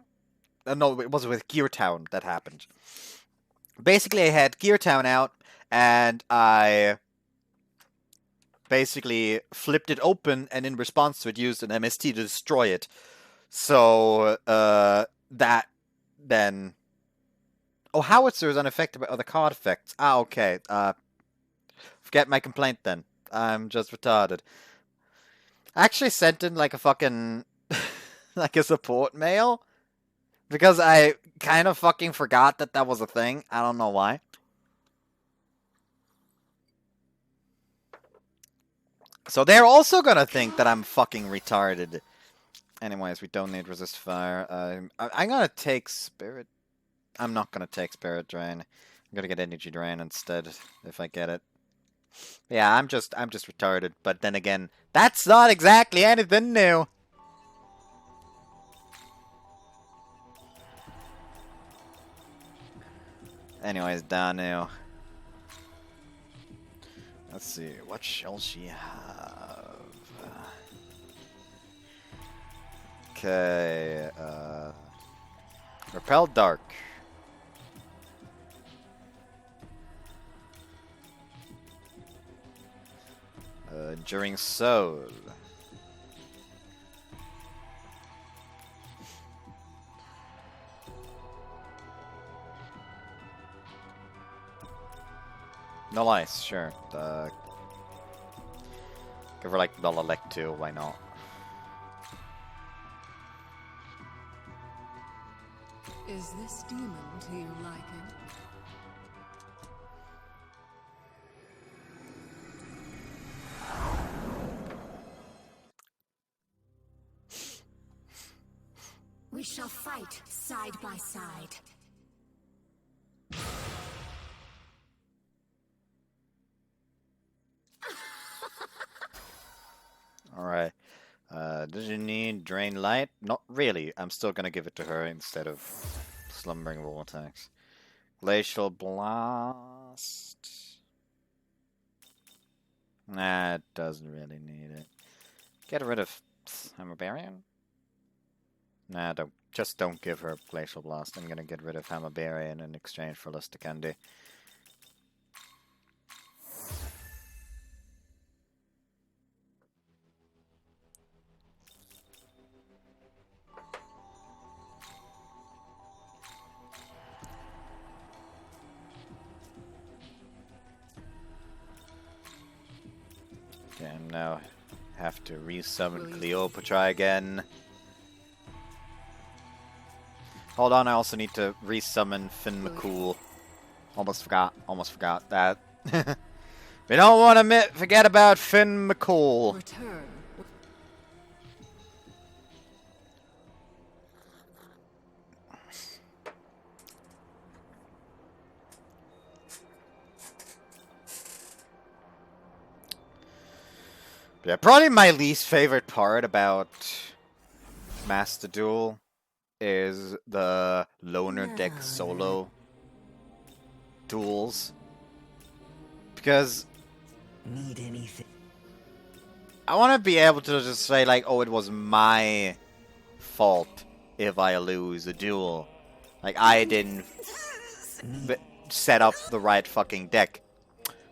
S1: no, it was with Gear Town that happened. Basically, I had Gear Town out, and I basically flipped it open, and in response to it, used an MST to destroy it. So, that then... Oh, Howitzer is unaffected by other card effects. Ah, okay. Forget my complaint then. I'm just retarded. I actually sent in like a fucking... like a support mail. Because I kind of fucking forgot that that was a thing. I don't know why. So they're also gonna think that I'm fucking retarded. Anyways, we don't need resist fire. I'm gonna take spirit. I'm not gonna take spirit drain. I'm gonna get energy drain instead if I get it. Yeah, I'm just retarded. But then again, that's not exactly anything new. Anyways, Danu. Let's see, what shall she have? Okay, Repel Dark. Enduring Soul. No ice, sure. Give her like Bella Elect too, why not?
S2: Is this demon to your liking?
S3: We shall fight side by side.
S1: Alright. Does you need Drain Light? Not really. I'm still gonna give it to her instead of Slumbering Vortex. Glacial Blast. Nah, it doesn't really need it. Get rid of Barbarian? Nah, just don't give her Glacial Blast. I'm gonna get rid of Barbarian in exchange for Lusty Candy. Okay, and now have to resummon Cleopatra again. Hold on, I also need to resummon Finn McCool. Almost forgot that. We don't want to forget about Finn McCool.
S2: Return.
S1: Yeah, probably my least favorite part about Master Duel is the loner deck solo duels. Because
S12: Need anything?
S1: I want to be able to just say like, oh, it was my fault if I lose a duel. Like, I didn't set up the right fucking deck.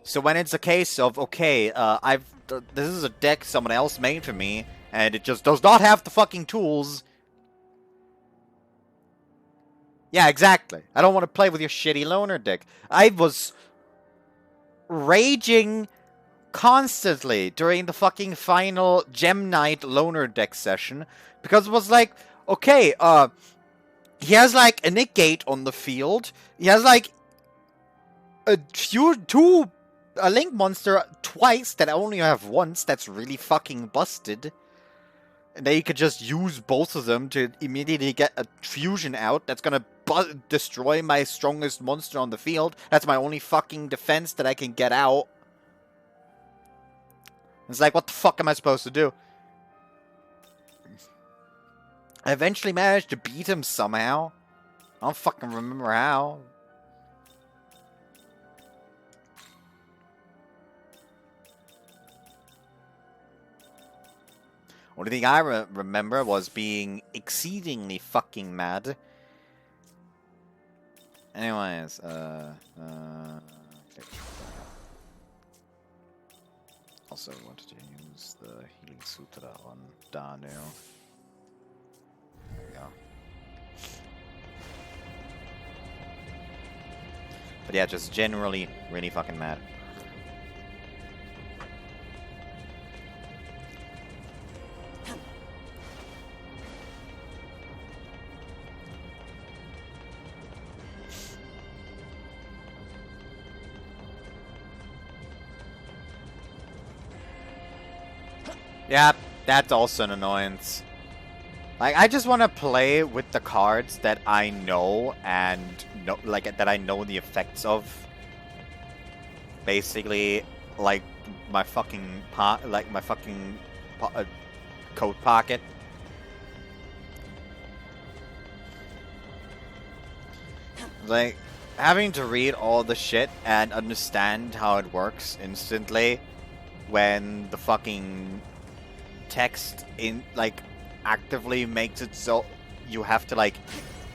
S1: So when it's a case of, okay, this is a deck someone else made for me, and it just does not have the fucking tools. Yeah, exactly. I don't want to play with your shitty loner deck. I was raging constantly during the fucking final Gem Knight loner deck session, because it was like, okay, he has like a negate on the field. He has like a Link monster twice that I only have once. That's really fucking busted. And then you could just use both of them to immediately get a fusion out. That's gonna destroy my strongest monster on the field. That's my only fucking defense that I can get out. It's like, what the fuck am I supposed to do? I eventually managed to beat him somehow. I don't fucking remember how. Only thing I remember was being exceedingly fucking mad. Anyways, okay. Also wanted to use the Healing Sutra on Danu. There we go. But yeah, just generally really fucking mad. Yeah, that's also an annoyance. Like, I just want to play with the cards that I know and that I know the effects of. Basically, like my fucking coat pocket. Like, having to read all the shit and understand how it works instantly when the fucking text actively makes it so you have to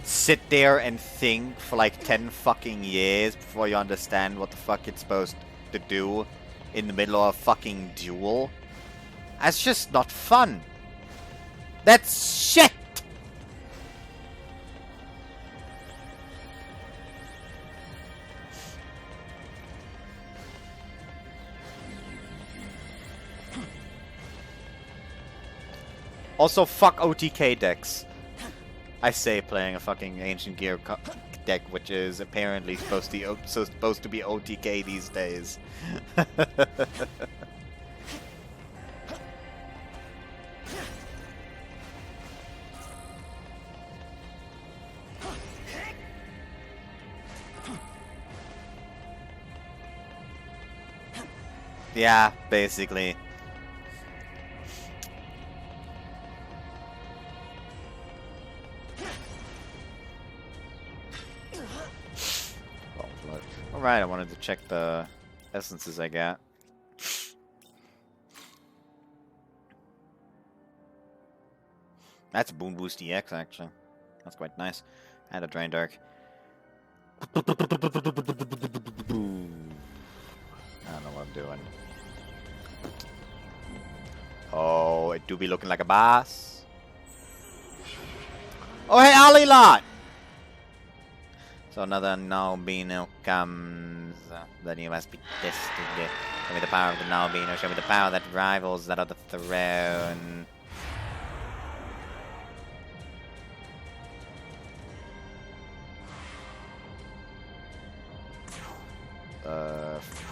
S1: sit there and think for 10 fucking years before you understand what the fuck it's supposed to do in the middle of a fucking duel. That's just not fun. That's shit! Also, fuck OTK decks. I say playing a fucking Ancient Gear deck, which is apparently supposed to be OTK these days. Yeah, basically. Alright, I wanted to check the essences I got. That's a Boon Boost EX, actually. That's quite nice. And a Drain Dark. I don't know what I'm doing. Oh, it do be looking like a boss. Oh, hey, Ali Lot! So another Nobino comes. Then you must be tested. Show me the power of the Nalbino. Show me the power that rivals that of the throne.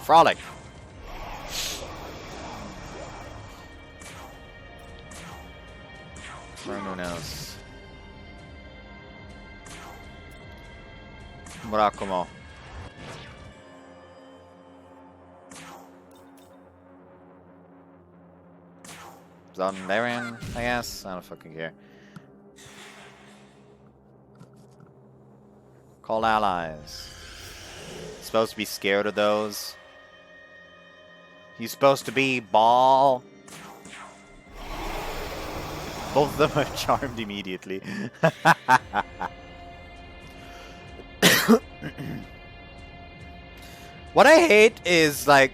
S1: Frolic. Who knows? Murakumo. Barbarian, I guess? I don't fucking care. Call allies. Supposed to be scared of those. He's supposed to be Ball. Both of them are charmed immediately. What I hate is like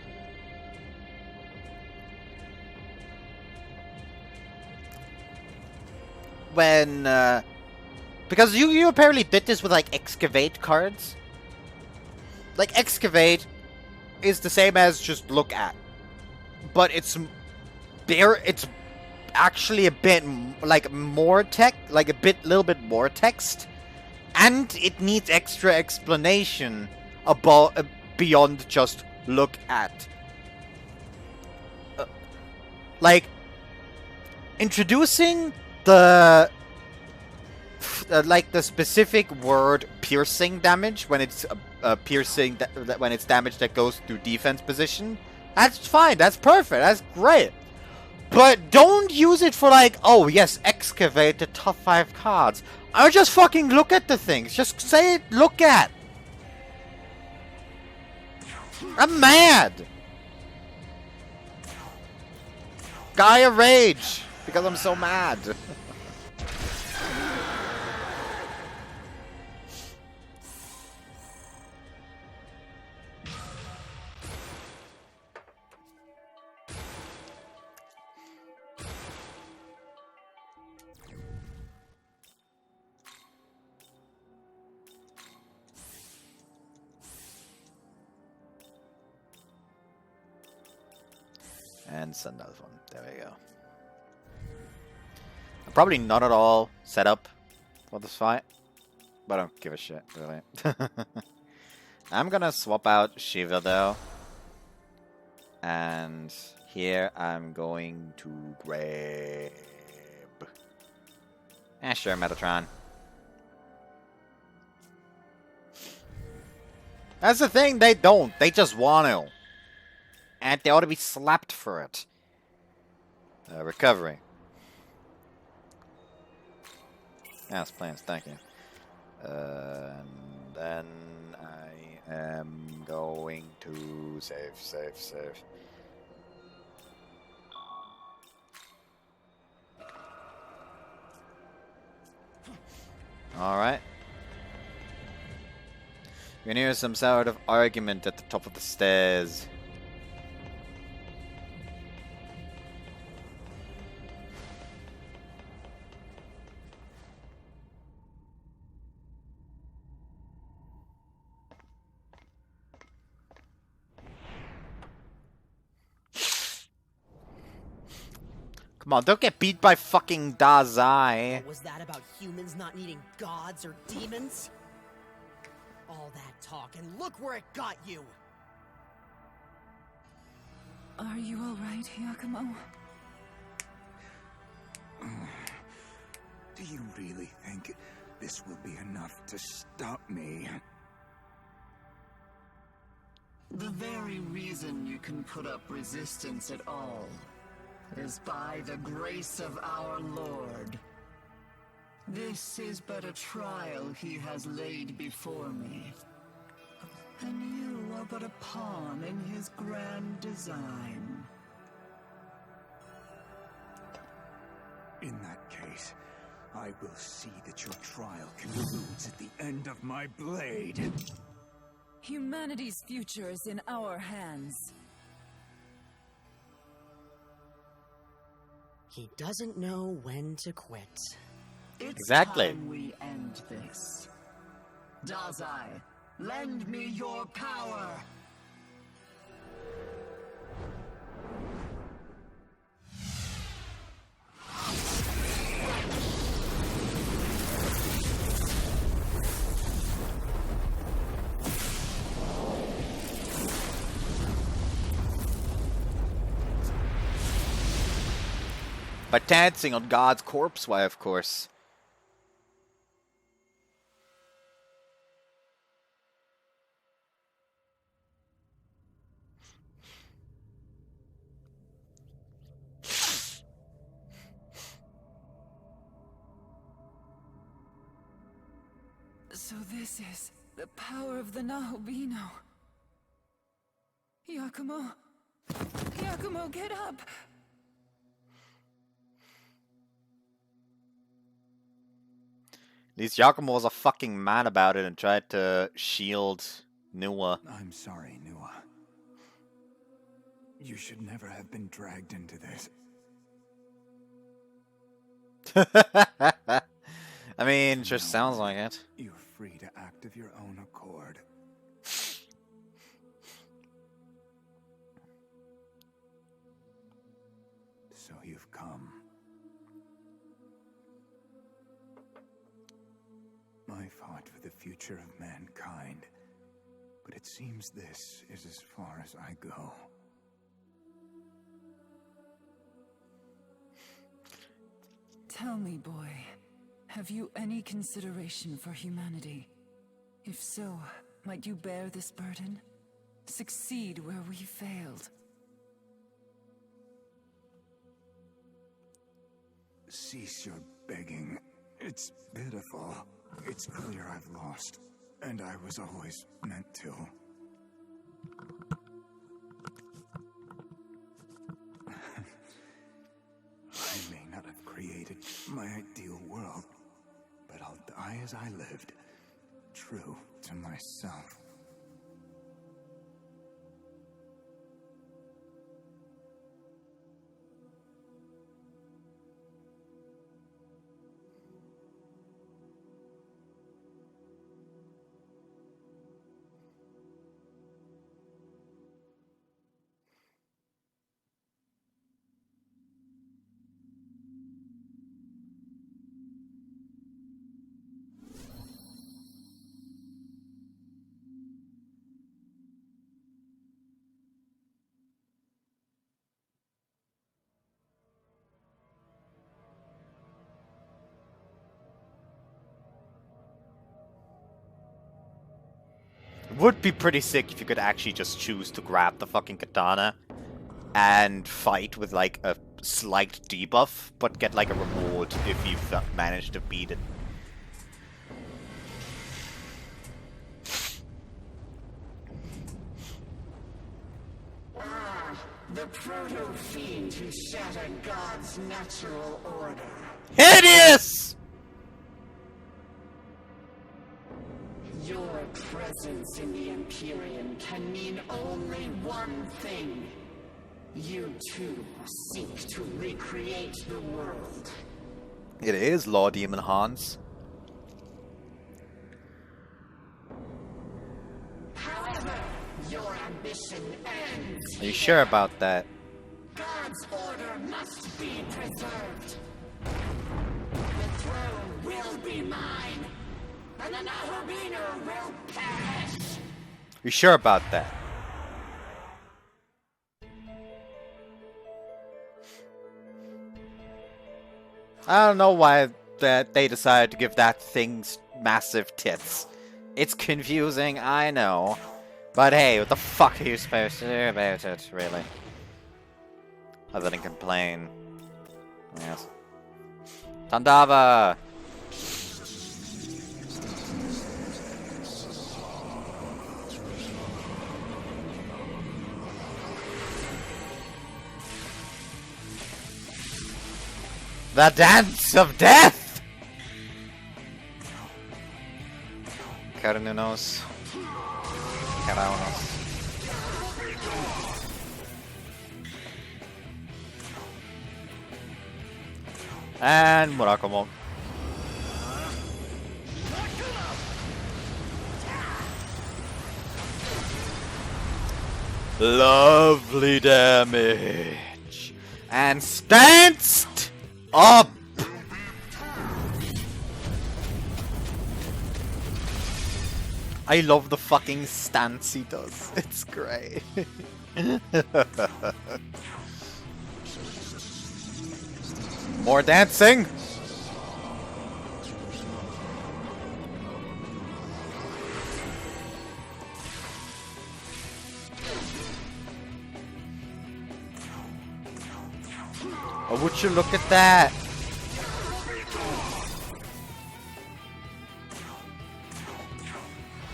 S1: when because you apparently did this with like excavate cards. Like excavate is the same as just look at, but it's actually a bit like more little bit more text, and it needs extra explanation about beyond just look at. Like introducing the like the specific word piercing damage when it's piercing when it's damage that goes through defense position. That's fine. That's perfect. That's great. But don't use it for like, oh yes, excavate the top 5 cards. I just fucking look at the things. Just say it, look at. I'm mad. Gaia Rage. Because I'm so mad. And send another one. There we go. I'm probably not at all set up for this fight, but I don't give a shit, really. I'm gonna swap out Shiva, though. And here I'm going to grab... sure, Metatron. That's the thing, they don't. They just want to. And they ought to be slapped for it. Recovery. Yes, plans, thank you. And then I am going to save. Alright. You can hear some sort of argument at the top of the stairs. Come on, don't get beat by fucking Dazai.
S7: What was that about humans not needing gods or demons? All that talk, and look where it got you!
S10: Are you alright, Yakumo?
S9: Do you really think this will be enough to stop me?
S8: The very reason you can put up resistance at all is by the grace of our Lord. This is but a trial he has laid before me, and you are but a pawn in his grand design.
S9: In that case, I will see that your trial concludes at the end of my blade.
S10: Humanity's future is in our hands.
S7: He doesn't know when to quit.
S8: It's
S1: Exactly.
S8: time we end this. Dazai, lend me your power!
S1: By dancing on God's corpse, why, of course.
S10: So this is the power of the Nahobino. Yakumo. Yakumo, get up!
S1: At least Yakumo was a fucking mad about it and tried to shield Nuwa.
S9: I'm sorry, Nuwa. You should never have been dragged into this.
S1: I mean, it just sounds like it.
S9: You're free to act of your own accord. So you've come. I fought for the future of mankind, but it seems this is as far as I go.
S10: Tell me, boy, have you any consideration for humanity? If so, might you bear this burden? Succeed where we failed?
S9: Cease your begging. It's pitiful. It's clear I've lost, and I was always meant to. I may not have created my ideal world, but I'll die as I lived, true to myself.
S1: It would be pretty sick if you could actually just choose to grab the fucking katana and fight with like a slight debuff, but get like a reward if you've managed to beat it.
S12: The proto-fiend who shattered God's natural order.
S1: Hideous!
S12: Your presence in the Empyrean can mean only one thing. You too seek to recreate the world.
S1: It is Law Demon Hans.
S12: However, your ambition ends.
S1: Are you sure about that?
S12: God's order must be preserved. The throne will be mine, and the Nahobino will perish.
S1: You sure about that? I don't know why that they decided to give that thing massive tits. It's confusing, I know. But hey, what the fuck are you supposed to do about it, really? Other than complain. Yes. Tandava! The Dance of Death! Carnunos. Caraunos. And Murakumo. Lovely damage. And stanced up. I love the fucking stance he does. It's great. More dancing! Oh, would you look at that?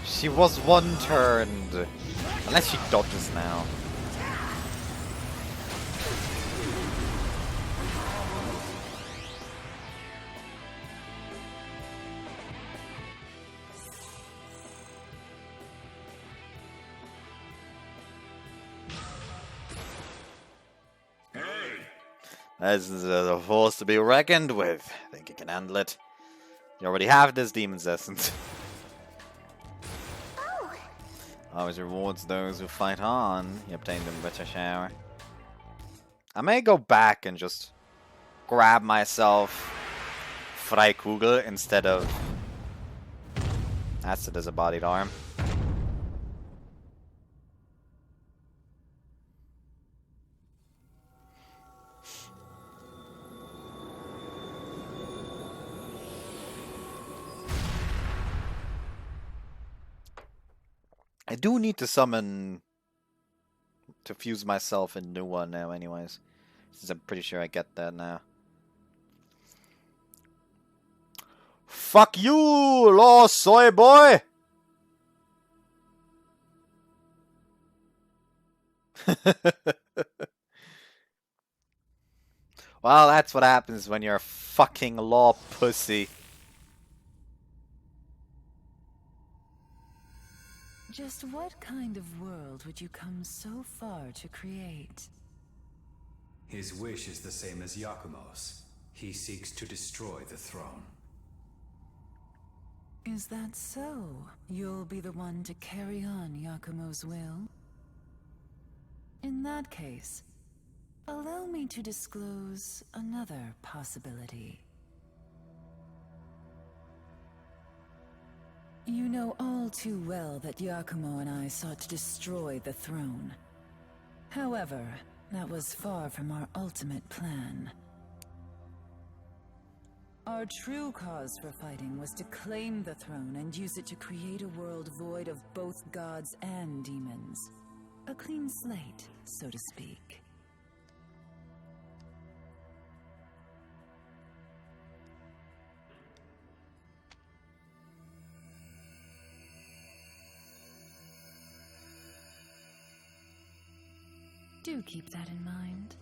S1: She was one-turned. Unless she dodges now. This is a force to be reckoned with. Think you can handle it? You already have this demon's essence. Always rewards those who fight on. You obtained a better shower. I may go back and just grab myself Freikugel instead of Acid as a bodied arm. I do need to summon to fuse myself in new one now anyways. Since I'm pretty sure I get that now. Fuck you, law soy boy! Well, that's what happens when you're a fucking law pussy.
S10: Just what kind of world would you come so far to create?
S5: His wish is the same as Yakumo's. He seeks to destroy the throne.
S10: Is that so? You'll be the one to carry on Yakumo's will? In that case, allow me to disclose another possibility. You know all too well that Yakumo and I sought to destroy the throne. However, that was far from our ultimate plan. Our true cause for fighting was to claim the throne and use it to create a world void of both gods and demons. A clean slate, so to speak. Do keep that in mind.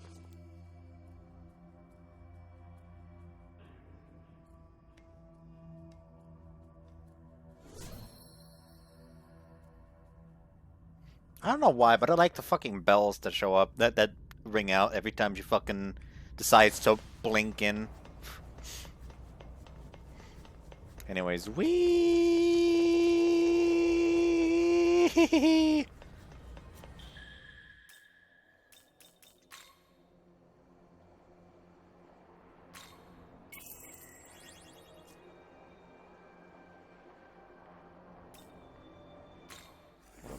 S1: I don't know why, but I like the fucking bells that show up, that ring out every time she fucking decides to blink in. Anyways, wee.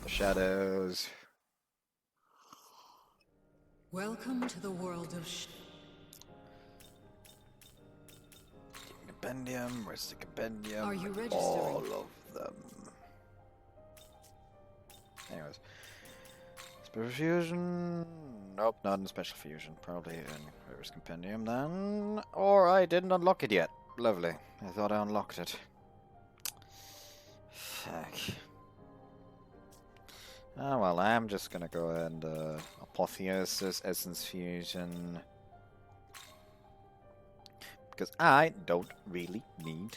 S1: Shadows.
S2: Welcome to the world of
S1: Compendium, where's the compendium?
S2: Are you registering?
S1: All of them. Anyways. Special fusion. Nope, not in special fusion. Probably in where's compendium then. Or I didn't unlock it yet. Lovely. I thought I unlocked it. Fuck. Oh well, I'm just gonna go ahead and Apotheosis, Essence Fusion. Because I don't really need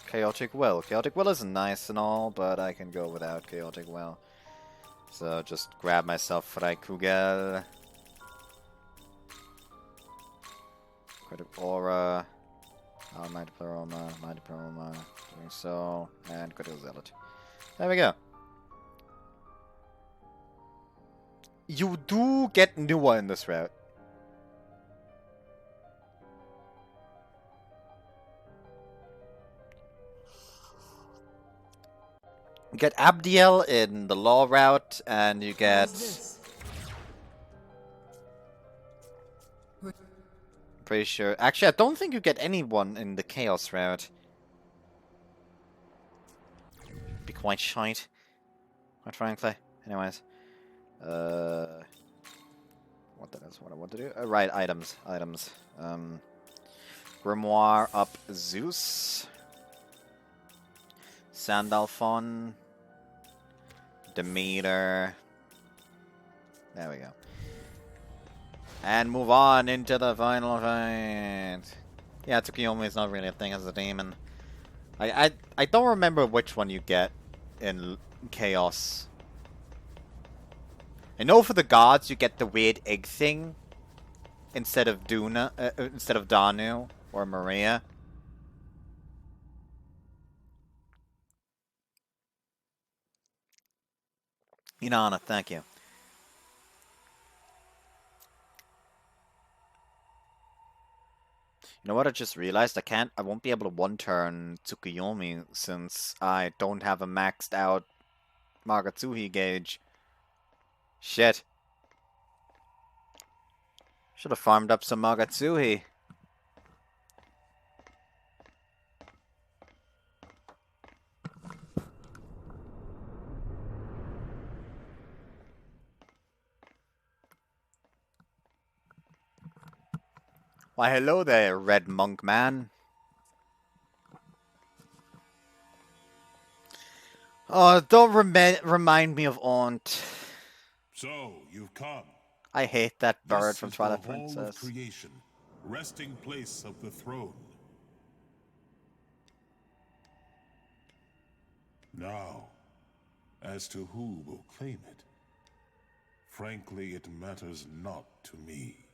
S1: Chaotic Well. Chaotic Well is nice and all, but I can go without Chaotic Well. So just grab myself Freikugel. Critical Aura. Mighty Pleroma, doing so, and Critical Zealot. There we go. You do get Nuwa in this route. You get Abdiel in the Law route, and you get pretty sure. Actually, I don't think you get anyone in the Chaos route. Be quite shite, quite frankly. Anyways, what is what I want to do? Right, items. Grimoire up Zeus. Sandalphon. Demeter. There we go. And move on into the final fight. Yeah, Tsukuyomi is not really a thing as a demon. I don't remember which one you get in Chaos. I know for the gods you get the weird egg thing instead of Danu or Maria. Inanna, thank you. You know what I just realized? I won't be able to one-turn Tsukuyomi since I don't have a maxed out Magatsuhi gauge. Shit. Should have farmed up some Magatsuhi. Why, hello there, Red Monk Man. Oh, don't remind me of Aunt.
S11: So, you've come.
S1: I hate that bird
S11: This
S1: from
S11: is
S1: Twilight
S11: the Hall
S1: Princess.
S11: of Creation, resting place of the throne. Now, as to who will claim it, frankly, it matters not to me.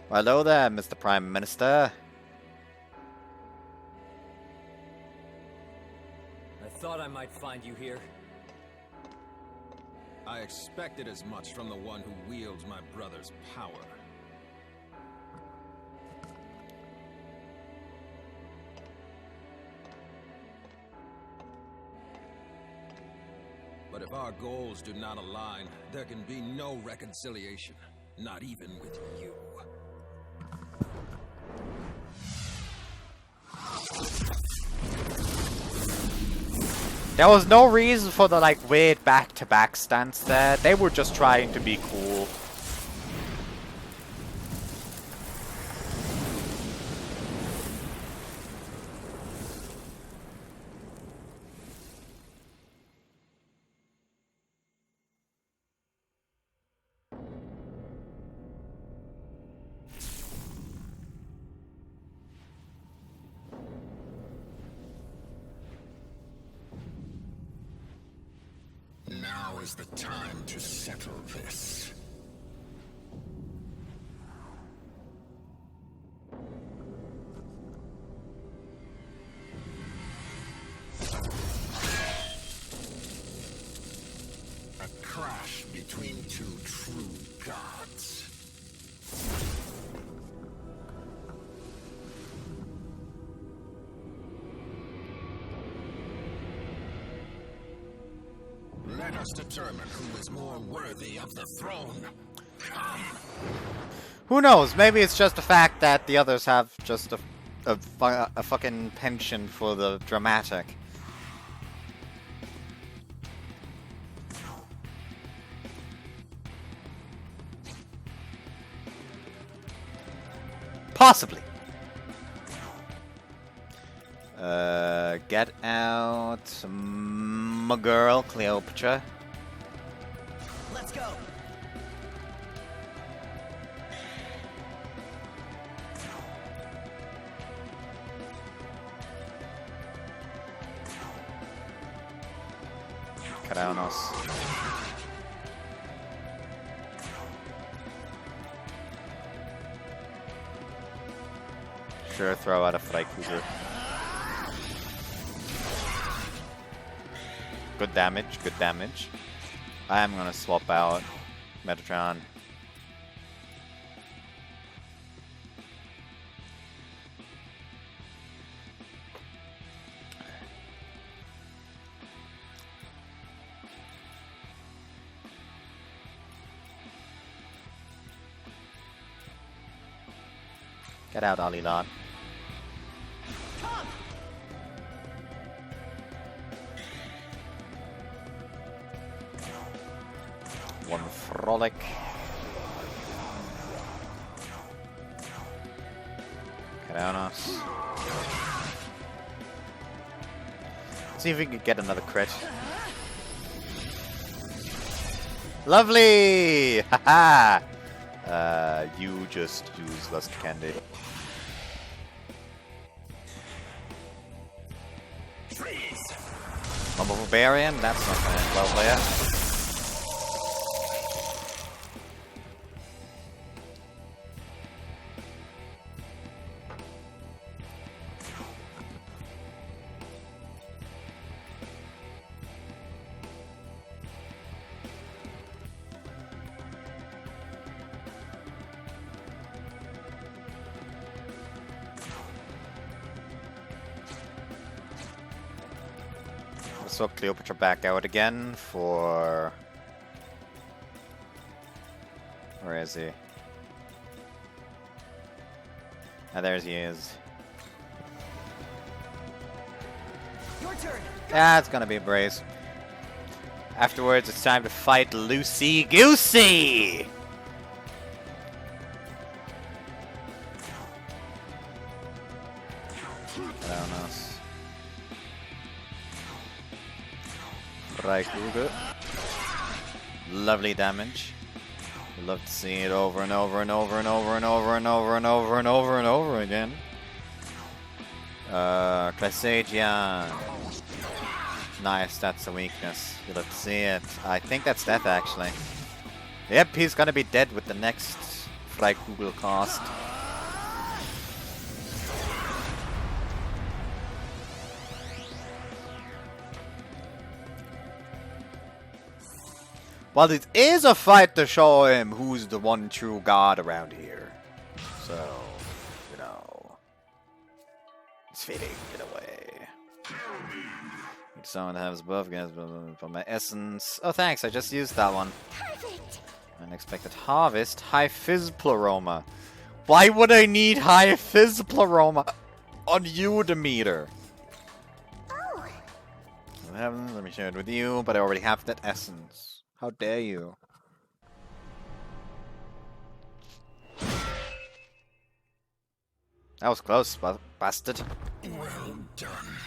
S1: Well, hello there, Mr. Prime Minister.
S6: I thought I might find you here.
S4: I expected as much from the one who wields my brother's power. But if our goals do not align, there can be no reconciliation, not even with you.
S1: There was no reason for the like weird back-to-back stance there. They were just trying to be cool.
S11: Now is the time to settle this. A crash between two true gods. Let us determine who is more worthy of the throne. Come.
S1: Who knows? Maybe it's just the fact that the others have just a fucking penchant for the dramatic. Possibly. Get out my girl, Cleopatra.
S7: Let's go.
S1: Caranos. Sure, throw out a Flight Cruiser. Good damage, good damage. I am gonna swap out Metatron. Get out, Alilad. One frolic. Get on us. See if we can get another crit. Lovely! Haha! You just use Lust Candy. Mumble Barbarian? That's not going to end well for you. Swap Cleopatra back out again for... Where is he? Ah, there he is.
S7: Your turn.
S1: Ah, it's gonna be a brace. Afterwards, it's time to fight Lucy Goosey! Right, good. Lovely damage. We'd love to see it over and over and over and over and over and over and over and over and over again. Classagian. Nice, that's a weakness. You'll have to see it. I think that's death actually. Yep, he's gonna be dead with the next Freikugel cast. Well, it is a fight to show him who's the one true god around here. So, you know, it's fitting in a way. Someone that has buff against from my essence. Oh, thanks, I just used that one.
S3: Perfect.
S1: Unexpected harvest. High Fizz Pleroma. Why would I need High Fizz Pleroma on you, Demeter?
S3: Oh.
S1: Let me share it with you, but I already have that essence. How dare you? That was close, bastard.
S11: Well done.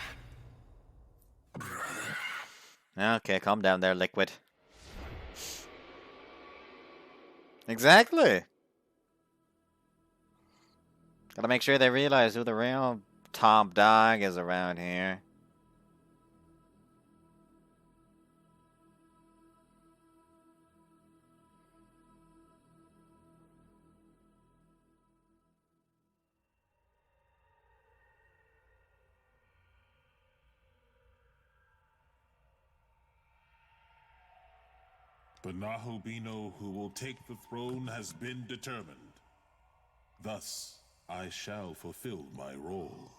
S1: Okay, calm down there, Liquid. Exactly. Gotta make sure they realize who the real top dog is around here.
S13: The Nahobino who will take the throne has been determined. Thus, I shall fulfill my role.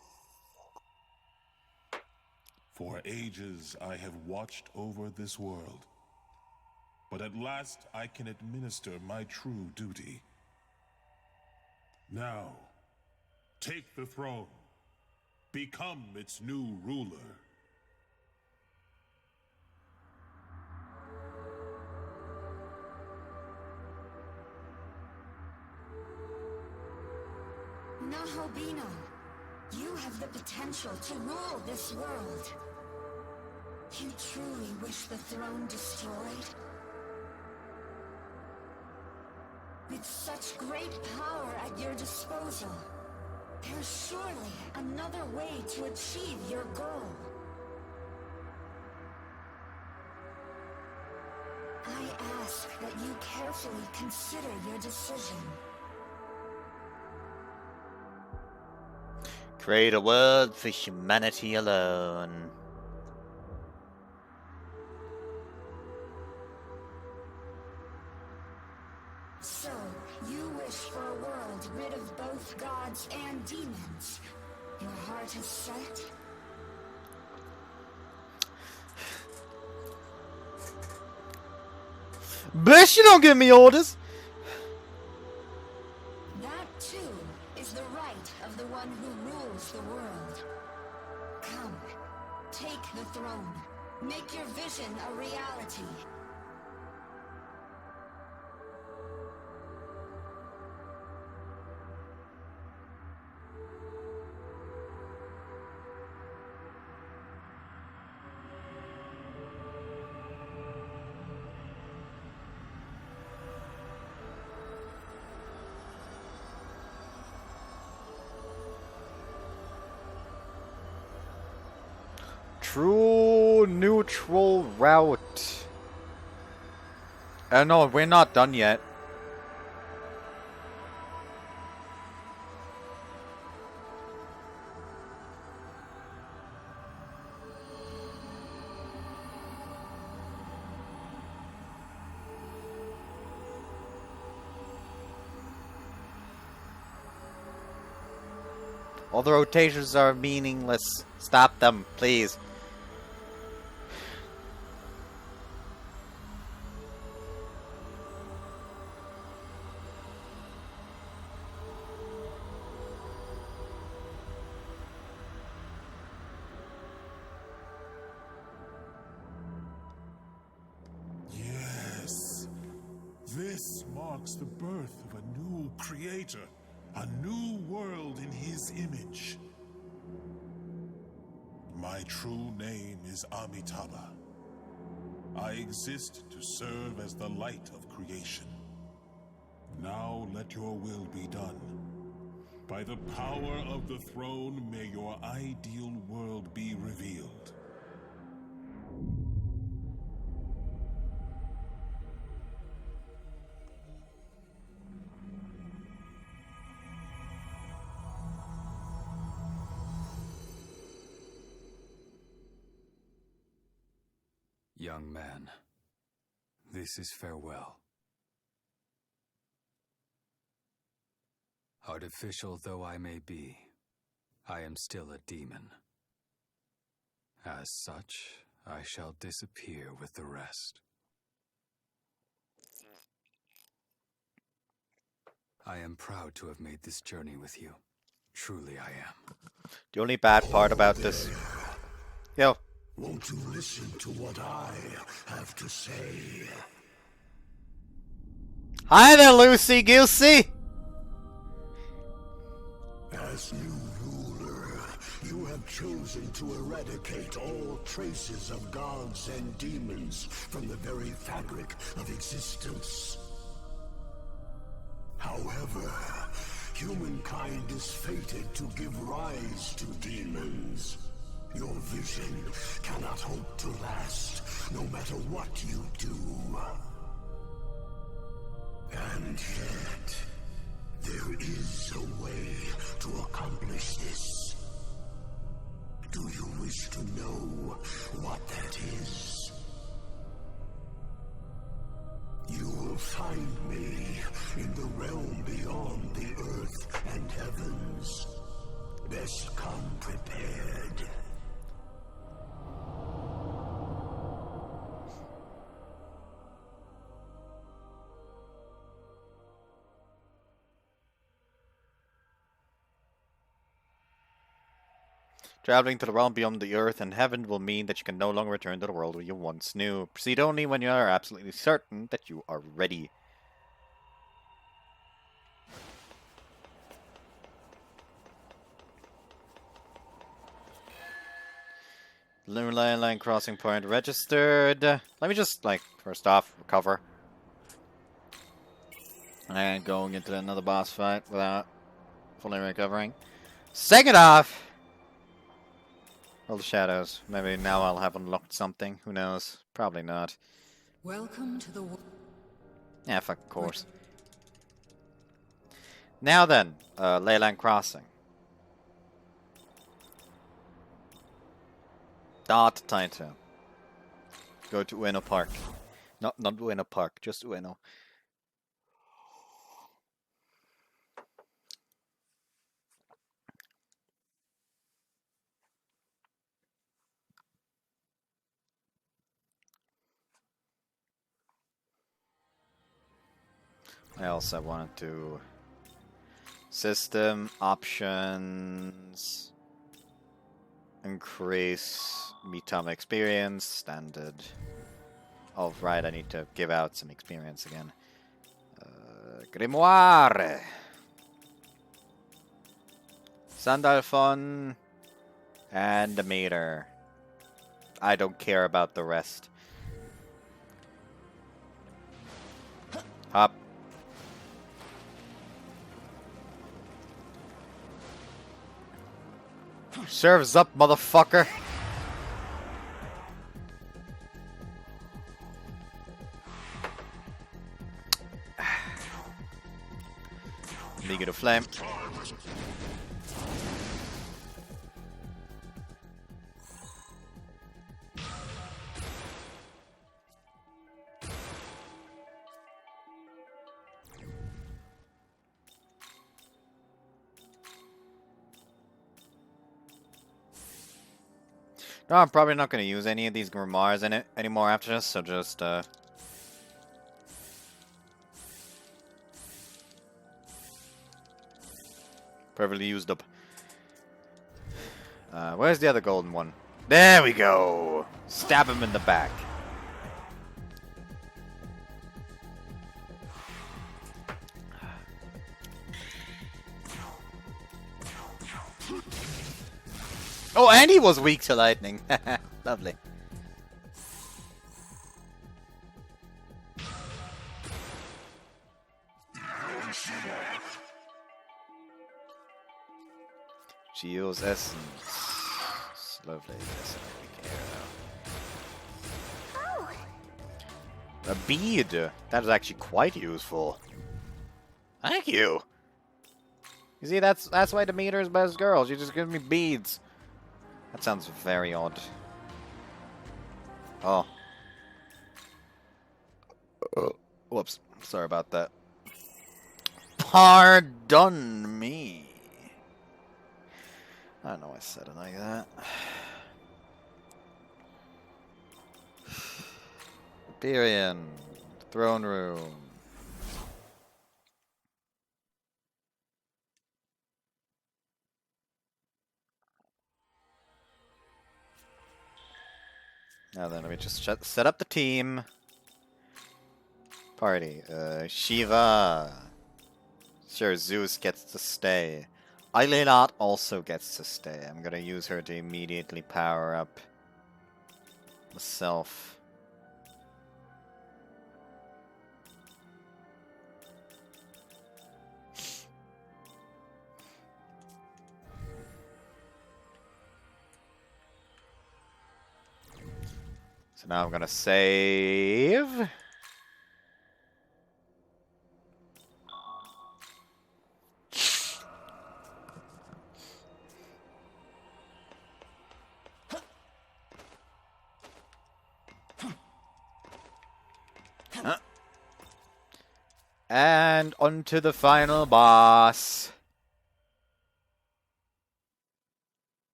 S13: For ages I have watched over this world. But at last I can administer my true duty. Now, take the throne. Become its new ruler.
S3: Nahobino, you have the potential to rule this world. You truly wish the throne destroyed? With such great power at your disposal, there's surely another way to achieve your goal. I ask that you carefully consider your decision.
S1: Create a world for humanity alone.
S3: So, you wish for a world rid of both gods and demons. Your heart is set?
S1: Bitch, you don't give me orders!
S3: That too is the right Take the throne. Make your vision a reality.
S1: True neutral route. No, we're not done yet. All the rotations are meaningless. Stop them, please.
S13: Yes. This marks the birth of a new creator. A new world in his image. My true name is Amitabha. I exist to serve as the light of creation. Now let your will be done. By the power of the throne, may your ideal world be revealed.
S5: Young man, this is farewell. Artificial though I may be, I am still a demon. As such, I shall disappear with the rest. I am proud to have made this journey with you. Truly I am.
S1: The only bad part about this... Yo.
S11: Won't you listen to what I have to say?
S1: Hi there, Lucy Goosey!
S11: As new ruler, you have chosen to eradicate all traces of gods and demons from the very fabric of existence. However, humankind is fated to give rise to demons. Your vision cannot hope to last, no matter what you do. And yet, there is a way to accomplish this. Do you wish to know what that is? You will find me in the realm beyond the earth and heavens. Best come prepared.
S1: Traveling to the realm beyond the earth and heaven will mean that you can no longer return to the world you once knew. Proceed only when you are absolutely certain that you are ready. Lunar line crossing point registered. Let me just, first off, recover. And going into another boss fight without fully recovering. Second off! All the shadows. Maybe now I'll have unlocked something. Who knows? Probably not.
S2: Welcome to the
S1: Yeah, fuck course. Now then, Leyland Crossing. Dot title. Go to Ueno Park. Not Ueno Park, just Ueno. I also wanted to system options. increase Mitama experience, standard. Oh, right, I need to give out some experience again. Grimoire! Sandalphon and the meter. I don't care about the rest. Hop. Serves up, motherfucker. League of Flame. No, I'm probably not going to use any of these grimoires in it anymore after this, so just perfectly used up. Where's the other golden one? There we go! Stab him in the back. Oh, and he was weak to lightning. Lovely. Geo's essence. It's lovely. Yes, a bead. That is actually quite useful. Thank you. You see, that's why the meter is best girls. You just give me beads. That sounds very odd. Oh. Whoops. Sorry about that. Pardon me. I don't know I said it like that. Barbarian. Throne room. Now then, let me just set up the team. Party. Shiva. Sure, Zeus gets to stay. Eilenat also gets to stay. I'm gonna use her to immediately power up myself. So now I'm gonna save. And onto the final boss.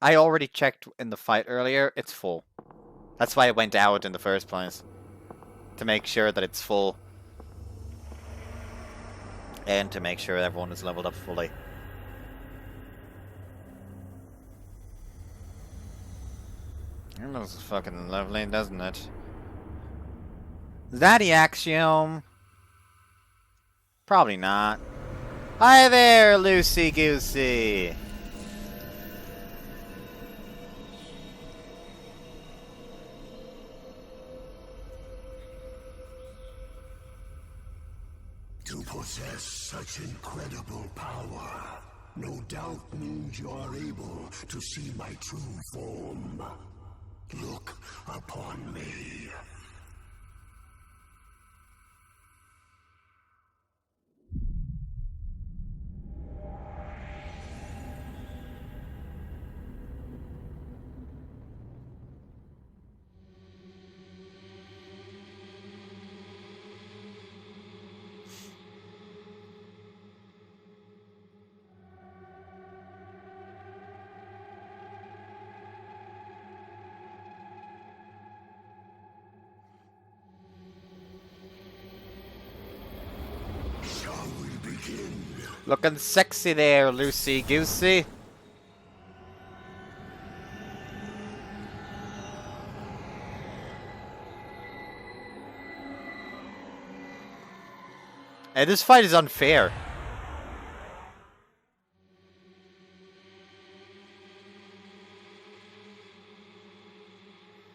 S1: I already checked in the fight earlier. It's full. That's why I went out in the first place. To make sure that it's full. And to make sure everyone is leveled up fully. That looks fucking lovely, doesn't it? Is that the axiom? Probably not. Hi there, Lucy Goosey.
S11: To possess such incredible power, no doubt means you are able to see my true form. Look upon me.
S1: Looking sexy there, Lucy Goosey. And this fight is unfair.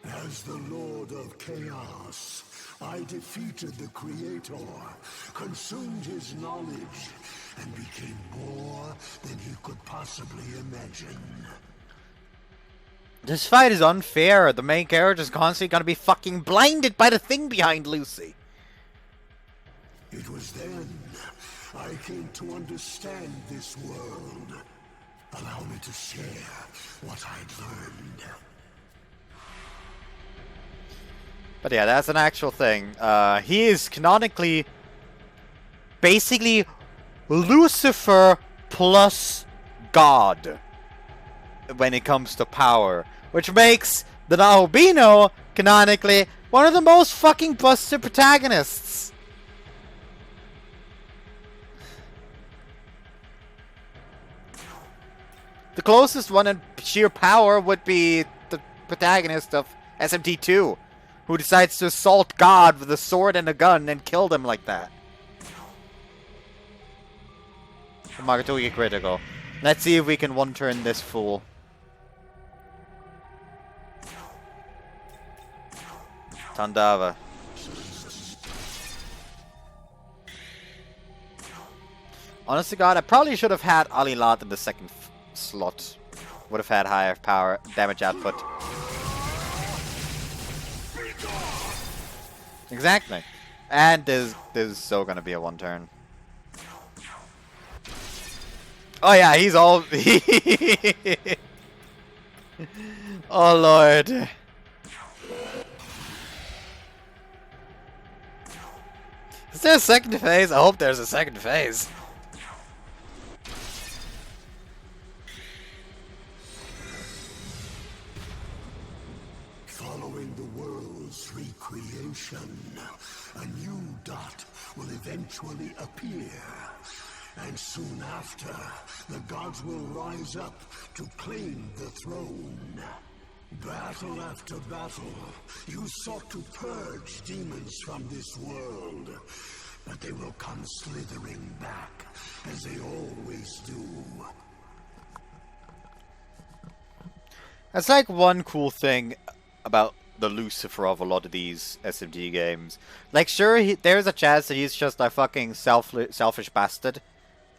S11: As the Lord of Chaos, I defeated the Creator, consumed his knowledge, and became more than he could possibly imagine.
S1: This fight is unfair. The main character is constantly gonna be fucking blinded by the thing behind Lucy.
S11: It was then I came to understand this world. Allow me to share what I'd learned.
S1: But yeah, that's an actual thing. He is canonically basically Lucifer plus God when it comes to power, which makes the Nahobino canonically one of the most fucking busted protagonists. The closest one in sheer power would be the protagonist of SMT2, who decides to assault God with a sword and a gun and kill them like that. Magatogi critical. Let's see if we can one-turn this fool. Tandava. Honest to God, I probably should have had Alilat in the second slot. Would have had higher power damage output. Exactly. And this is so gonna be a one turn. Oh yeah, he's all oh lord. Is there a second phase? I hope there's a second phase.
S11: Following the world's recreation, a new dot will eventually appear. And soon after, the gods will rise up to claim the throne. Battle after battle, you sought to purge demons from this world. But they will come slithering back, as they always do.
S1: That's like one cool thing about the Lucifer of a lot of these SMT games. Like, sure, there's a chance that he's just a fucking selfish bastard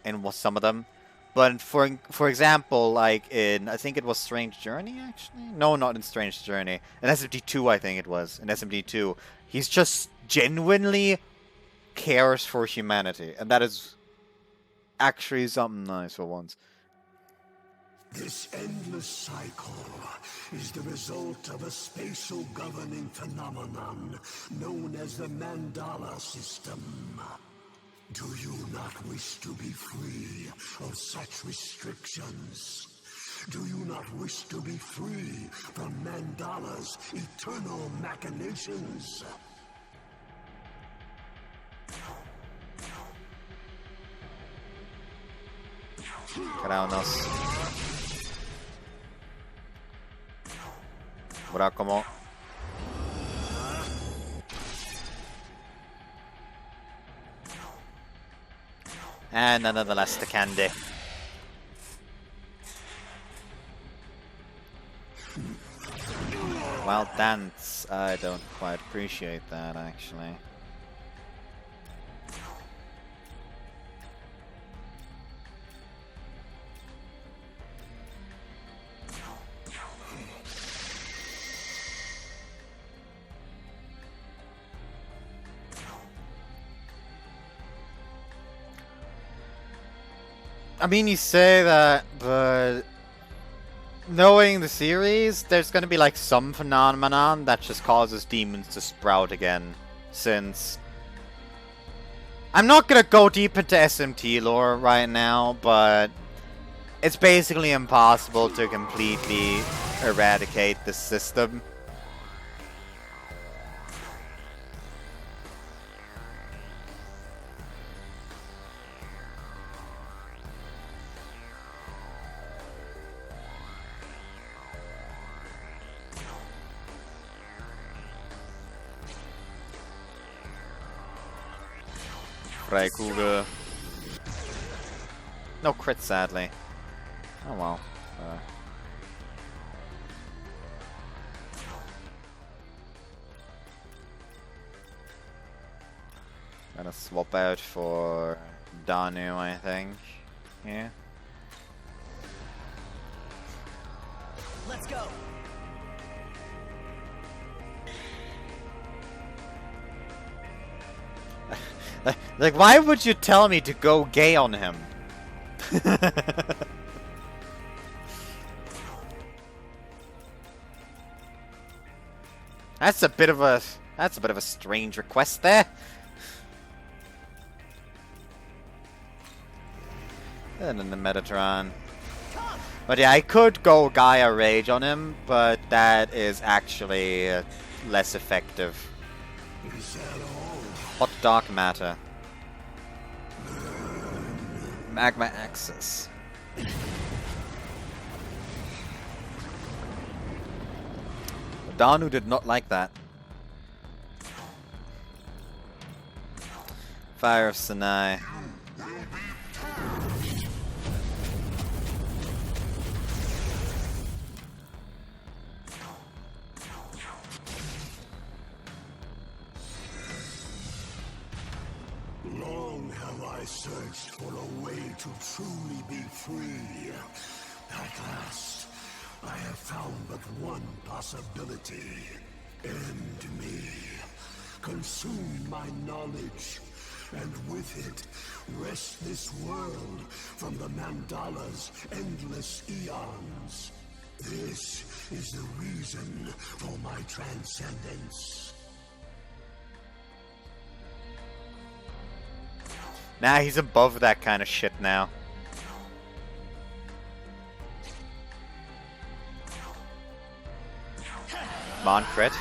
S1: in some of them. But for example, like in, I think it was Strange Journey, actually? No, not in Strange Journey. In SMT2, I think it was. In SMT2, he's just genuinely cares for humanity. And that is actually something nice for once.
S11: This endless cycle is the result of a spatial governing phenomenon known as the Mandala system. Do you not wish to be free of such restrictions? Do you not wish to be free from Mandala's eternal machinations?
S1: Caraunos. Ora como. And another Lester Candy. Wild Dance. I don't quite appreciate that, actually. I mean, you say that, but knowing the series, there's gonna be like some phenomenon that just causes demons to sprout again. Since I'm not gonna go deep into SMT lore right now, but it's basically impossible to completely eradicate the system. Freikugel. No crit, sadly. Oh well. Gonna swap out for Danu, I think. Yeah.
S7: Let's go.
S1: Like, why would you tell me to go gay on him? That's a bit of a strange request there. And then the Metatron. But yeah, I could go Gaia Rage on him, but that is actually less effective. Hot Dark Matter. Magma Axis. Danu did not like that. Fire of Sinai.
S11: Long have I searched for a way to truly be free. At last, I have found but one possibility. End me. Consume my knowledge, and with it, wrest this world from the Mandala's endless eons. This is the reason for my transcendence.
S1: Nah, he's above that kind of shit now. Come on, crit.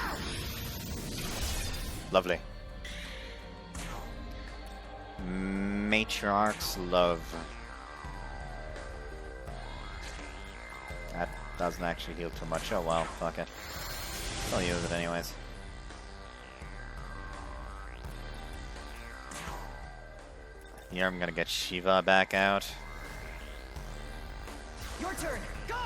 S1: Lovely. Matriarch's Love. That doesn't actually heal too much. Oh well, fuck it. I'll use it anyways. Here I'm gonna get Shiva back out.
S7: Your turn. Go.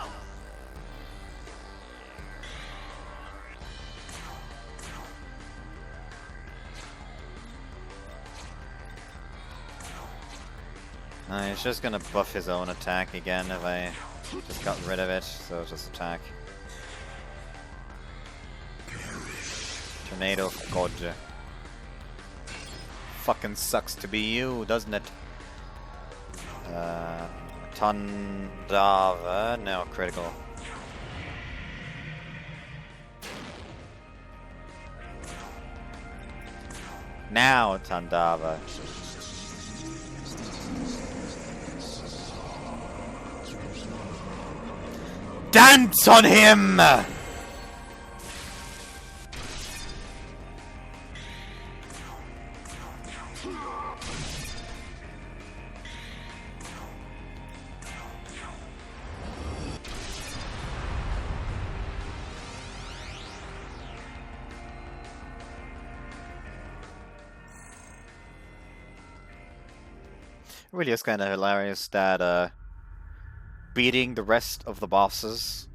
S1: He's just gonna buff his own attack again if I just got rid of it, so just attack. Tornado of God. Fucking sucks to be you, doesn't it? Tandava, no, critical. Now Tandava. Dance on him! Really is kind of hilarious that beating the rest of the bosses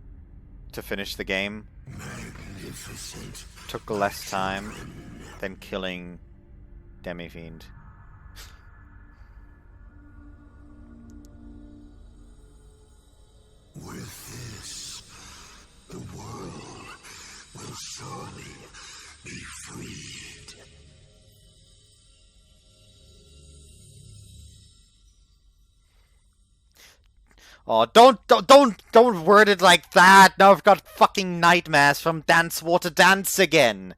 S1: to finish the game took less time than killing Demifiend.
S11: With this, the world will surely be freed.
S1: Oh, don't word it like that. Now I've got fucking nightmares from Dance Water Dance again.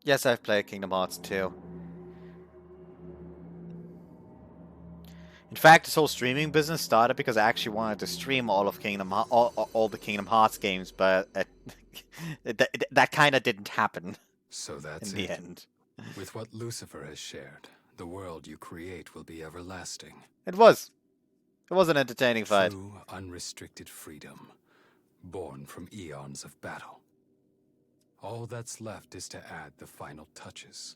S1: Yes, I've played Kingdom Hearts 2. In fact, this whole streaming business started because I actually wanted to stream all of all the Kingdom Hearts games, but that kind of didn't happen.
S5: So that's
S1: in the
S5: it.
S1: end.
S5: With what Lucifer has shared, the world you create will be everlasting.
S1: It was. It was an entertaining fight.
S5: True, unrestricted freedom, born from eons of battle. All that's left is to add the final touches.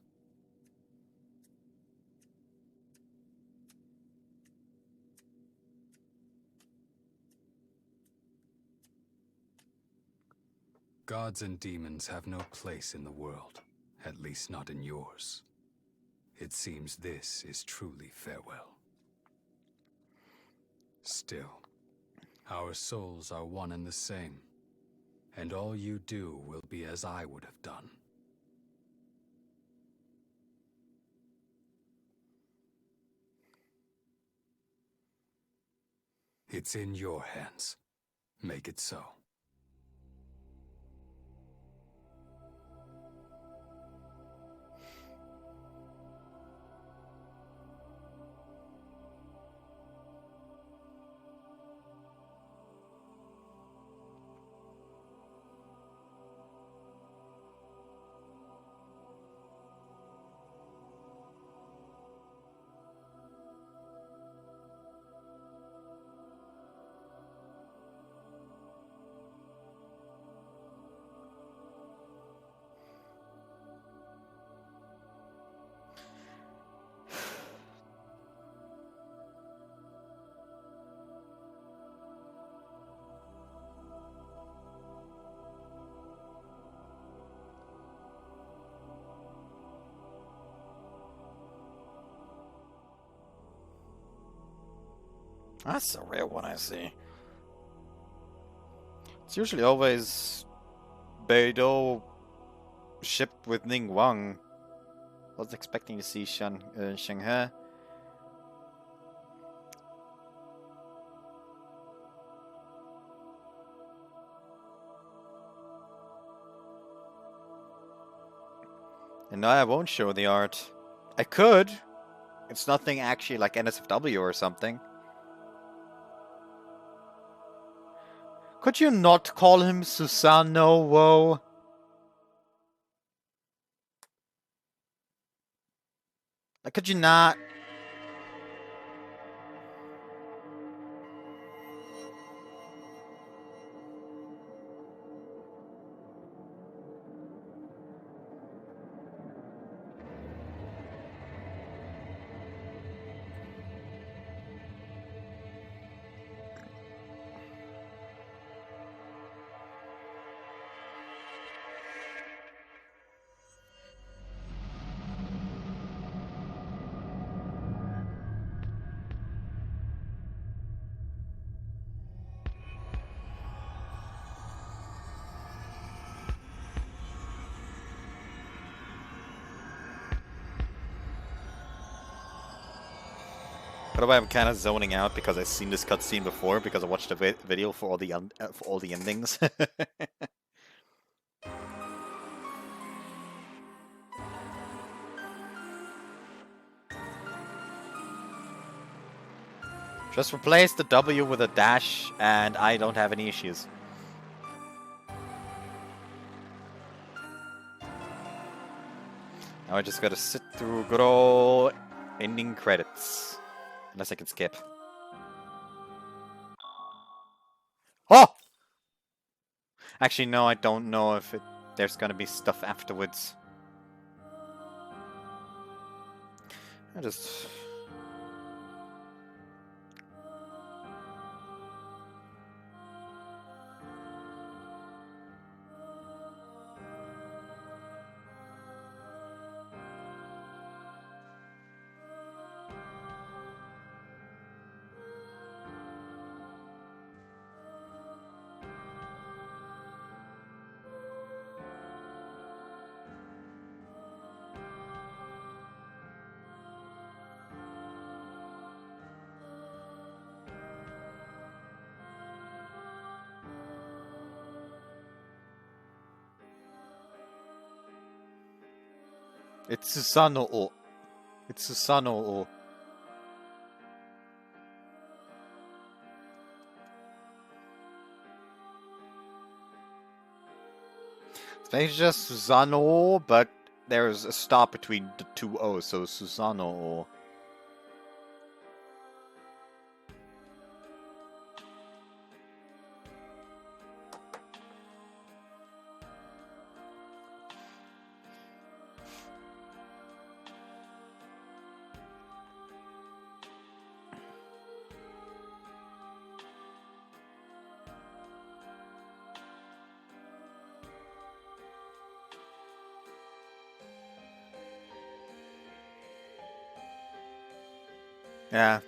S5: Gods and demons have no place in the world, at least not in yours. It seems this is truly farewell. Still, our souls are one and the same, and all you do will be as I would have done. It's in your hands. Make it so.
S1: That's a rare one I see. It's usually always Beidou shipped with Ning Wang. Wasn't expecting to see Sheng He. And no, I won't show the art. I could. It's nothing actually like NSFW or something. Could you not call him Susano, whoa? Like, could you not? By the way, I'm kind of zoning out because I've seen this cutscene before because I watched the video for all the endings. Just replace the W with a dash, and I don't have any issues. Now I just gotta sit through good old ending credits. Unless I can skip. Oh! Actually, no, I don't know if there's gonna be stuff afterwards. I just... It's Susano-o. It's Susano-o. think it's just Susano, but there's a stop between the two O's, so Susano. Yeah.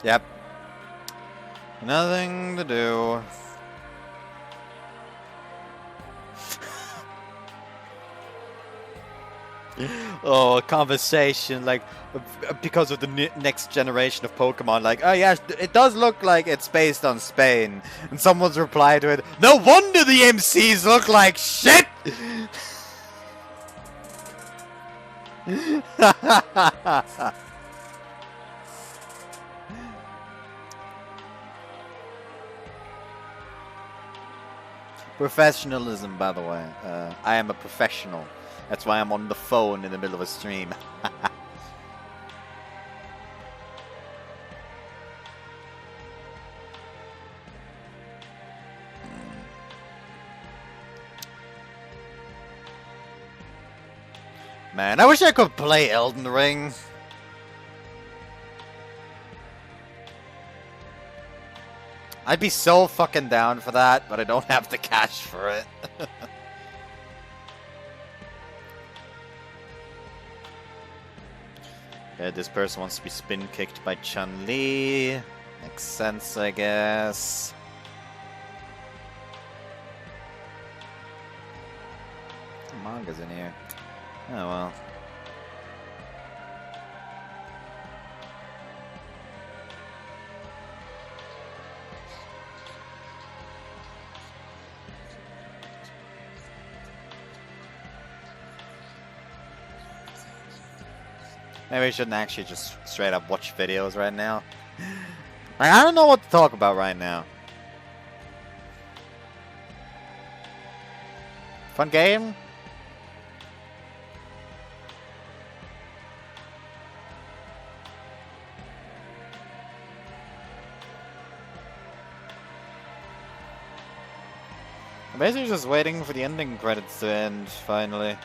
S1: Yep. Nothing to do. Oh, a conversation, like, because of the next generation of Pokemon, like, oh yeah, it does look like it's based on Spain. And someone's reply to it, no wonder the MCs look like shit! Professionalism, by the way. I am a professional. That's why I'm on the phone in the middle of a stream. Man, I wish I could play Elden Ring. I'd be so fucking down for that, but I don't have the cash for it. Okay, this person wants to be spin kicked by Chun-Li. Makes sense, I guess. Manga's in here. Oh well. Maybe we shouldn't actually just straight up watch videos right now. Like, I don't know what to talk about right now. Fun game? I'm basically just waiting for the ending credits to end, finally.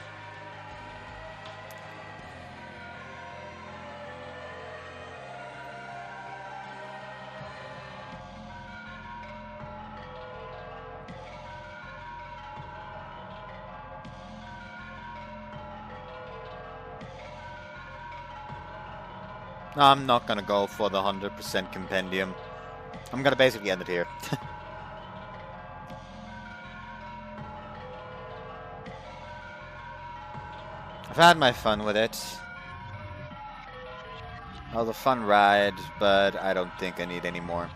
S1: No, I'm not gonna go for the 100% compendium. I'm gonna basically end it here. I've had my fun with it. It was a fun ride, but I don't think I need any more.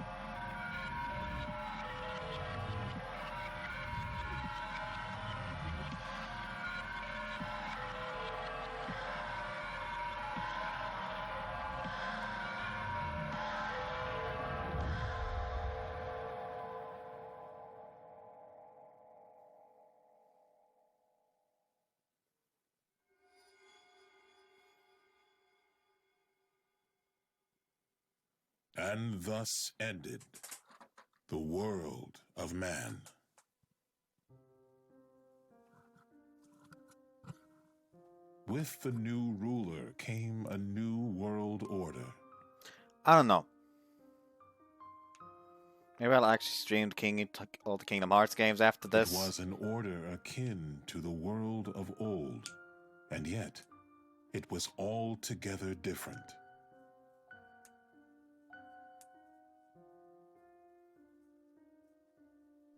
S13: And thus ended the world of man. With the new ruler came a new world order.
S1: I don't know. Maybe I'll actually stream all the Kingdom Hearts games after this.
S13: It was an order akin to the world of old, and yet it was altogether different.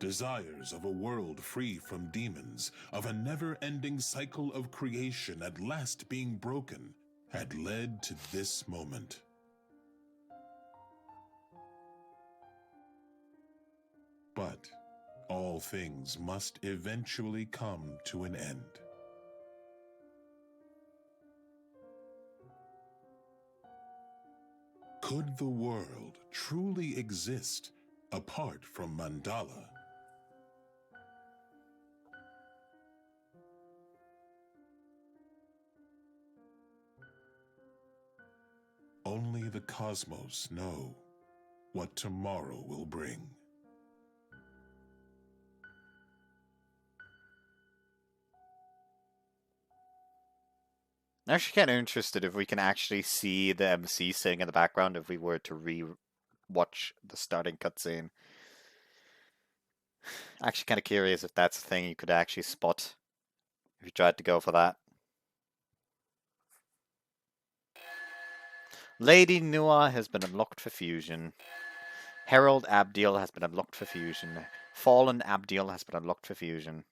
S13: Desires of a world free from demons, of a never-ending cycle of creation at last being broken, had led to this moment. But all things must eventually come to an end. Could the world truly exist apart from Mandala? Only the cosmos know what tomorrow will bring.
S1: I'm actually kind of interested if we can actually see the MC sitting in the background if we were to re-watch the starting cutscene. Actually kind of curious if that's a thing you could actually spot if you tried to go for that. Lady Nua has been unlocked for fusion. Herald Abdiel has been unlocked for fusion. Fallen Abdiel has been unlocked for fusion.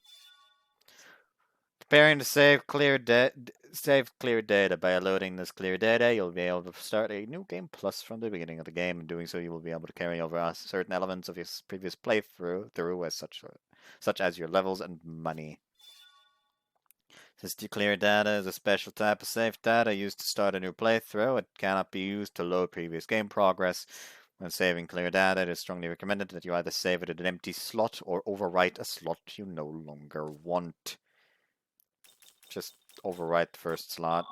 S1: Preparing to save clear data. By loading this clear data, you'll be able to start a new game plus from the beginning of the game. In doing so, you will be able to carry over certain elements of your previous playthrough as such as your levels and money. Since the clear data is a special type of save data used to start a new playthrough, it cannot be used to load previous game progress. When saving clear data, it is strongly recommended that you either save it at an empty slot or overwrite a slot you no longer want. Just overwrite the first slot.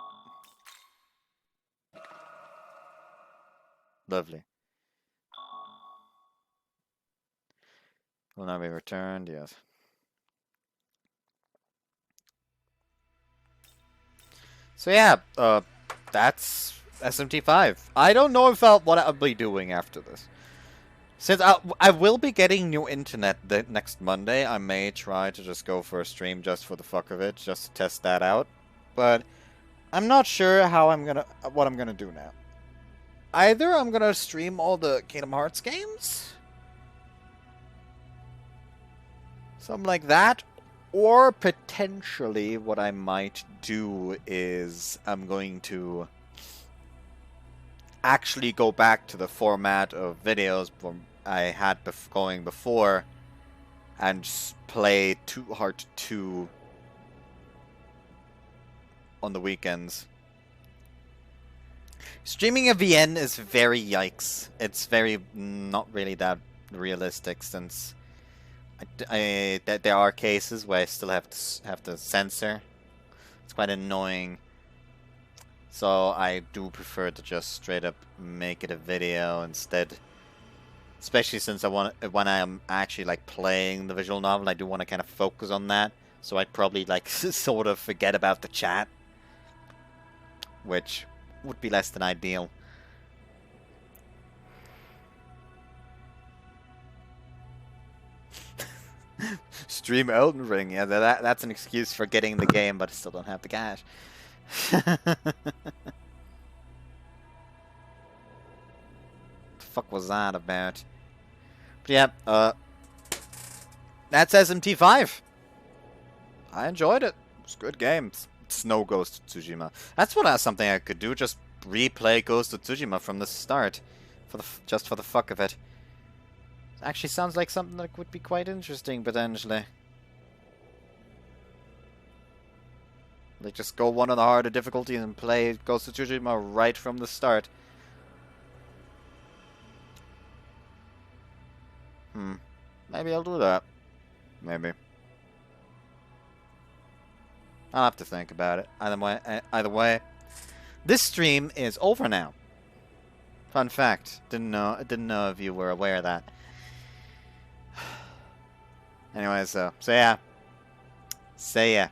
S1: Lovely. Will now be returned, yes. So yeah, that's SMT5. I don't know what I'll be doing after this. Since I will be getting new internet next Monday, I may try to just go for a stream just for the fuck of it, just to test that out. But I'm not sure what I'm gonna do now. Either I'm gonna stream all the Kingdom Hearts games, something like that, or potentially what I might do is I'm going to actually go back to the format of videos I had going before and just play Heart 2 on the weekends. Streaming a VN is very yikes. It's very not really that realistic since there are cases where I still have to censor. It's quite annoying. So I do prefer to just straight up make it a video instead. Especially since when I'm actually like playing the visual novel, I do want to kind of focus on that. So I'd probably like sort of forget about the chat, which would be less than ideal. Stream Elden Ring, yeah, that's an excuse for getting the game, but I still don't have the cash. The fuck was that about? But yeah, that's SMT5. I enjoyed it. It's a good game. It's no Ghost of Tsushima. That's something I could do. Just replay Ghost of Tsushima from the start, just for the fuck of it. Actually, sounds like something that would be quite interesting potentially. Like, just go one of the harder difficulties and play Ghost of Tsushima right from the start. Maybe I'll do that. Maybe. I'll have to think about it. Either way, this stream is over now. Fun fact. Didn't know if you were aware of that. Anyways, so yeah. Say ya.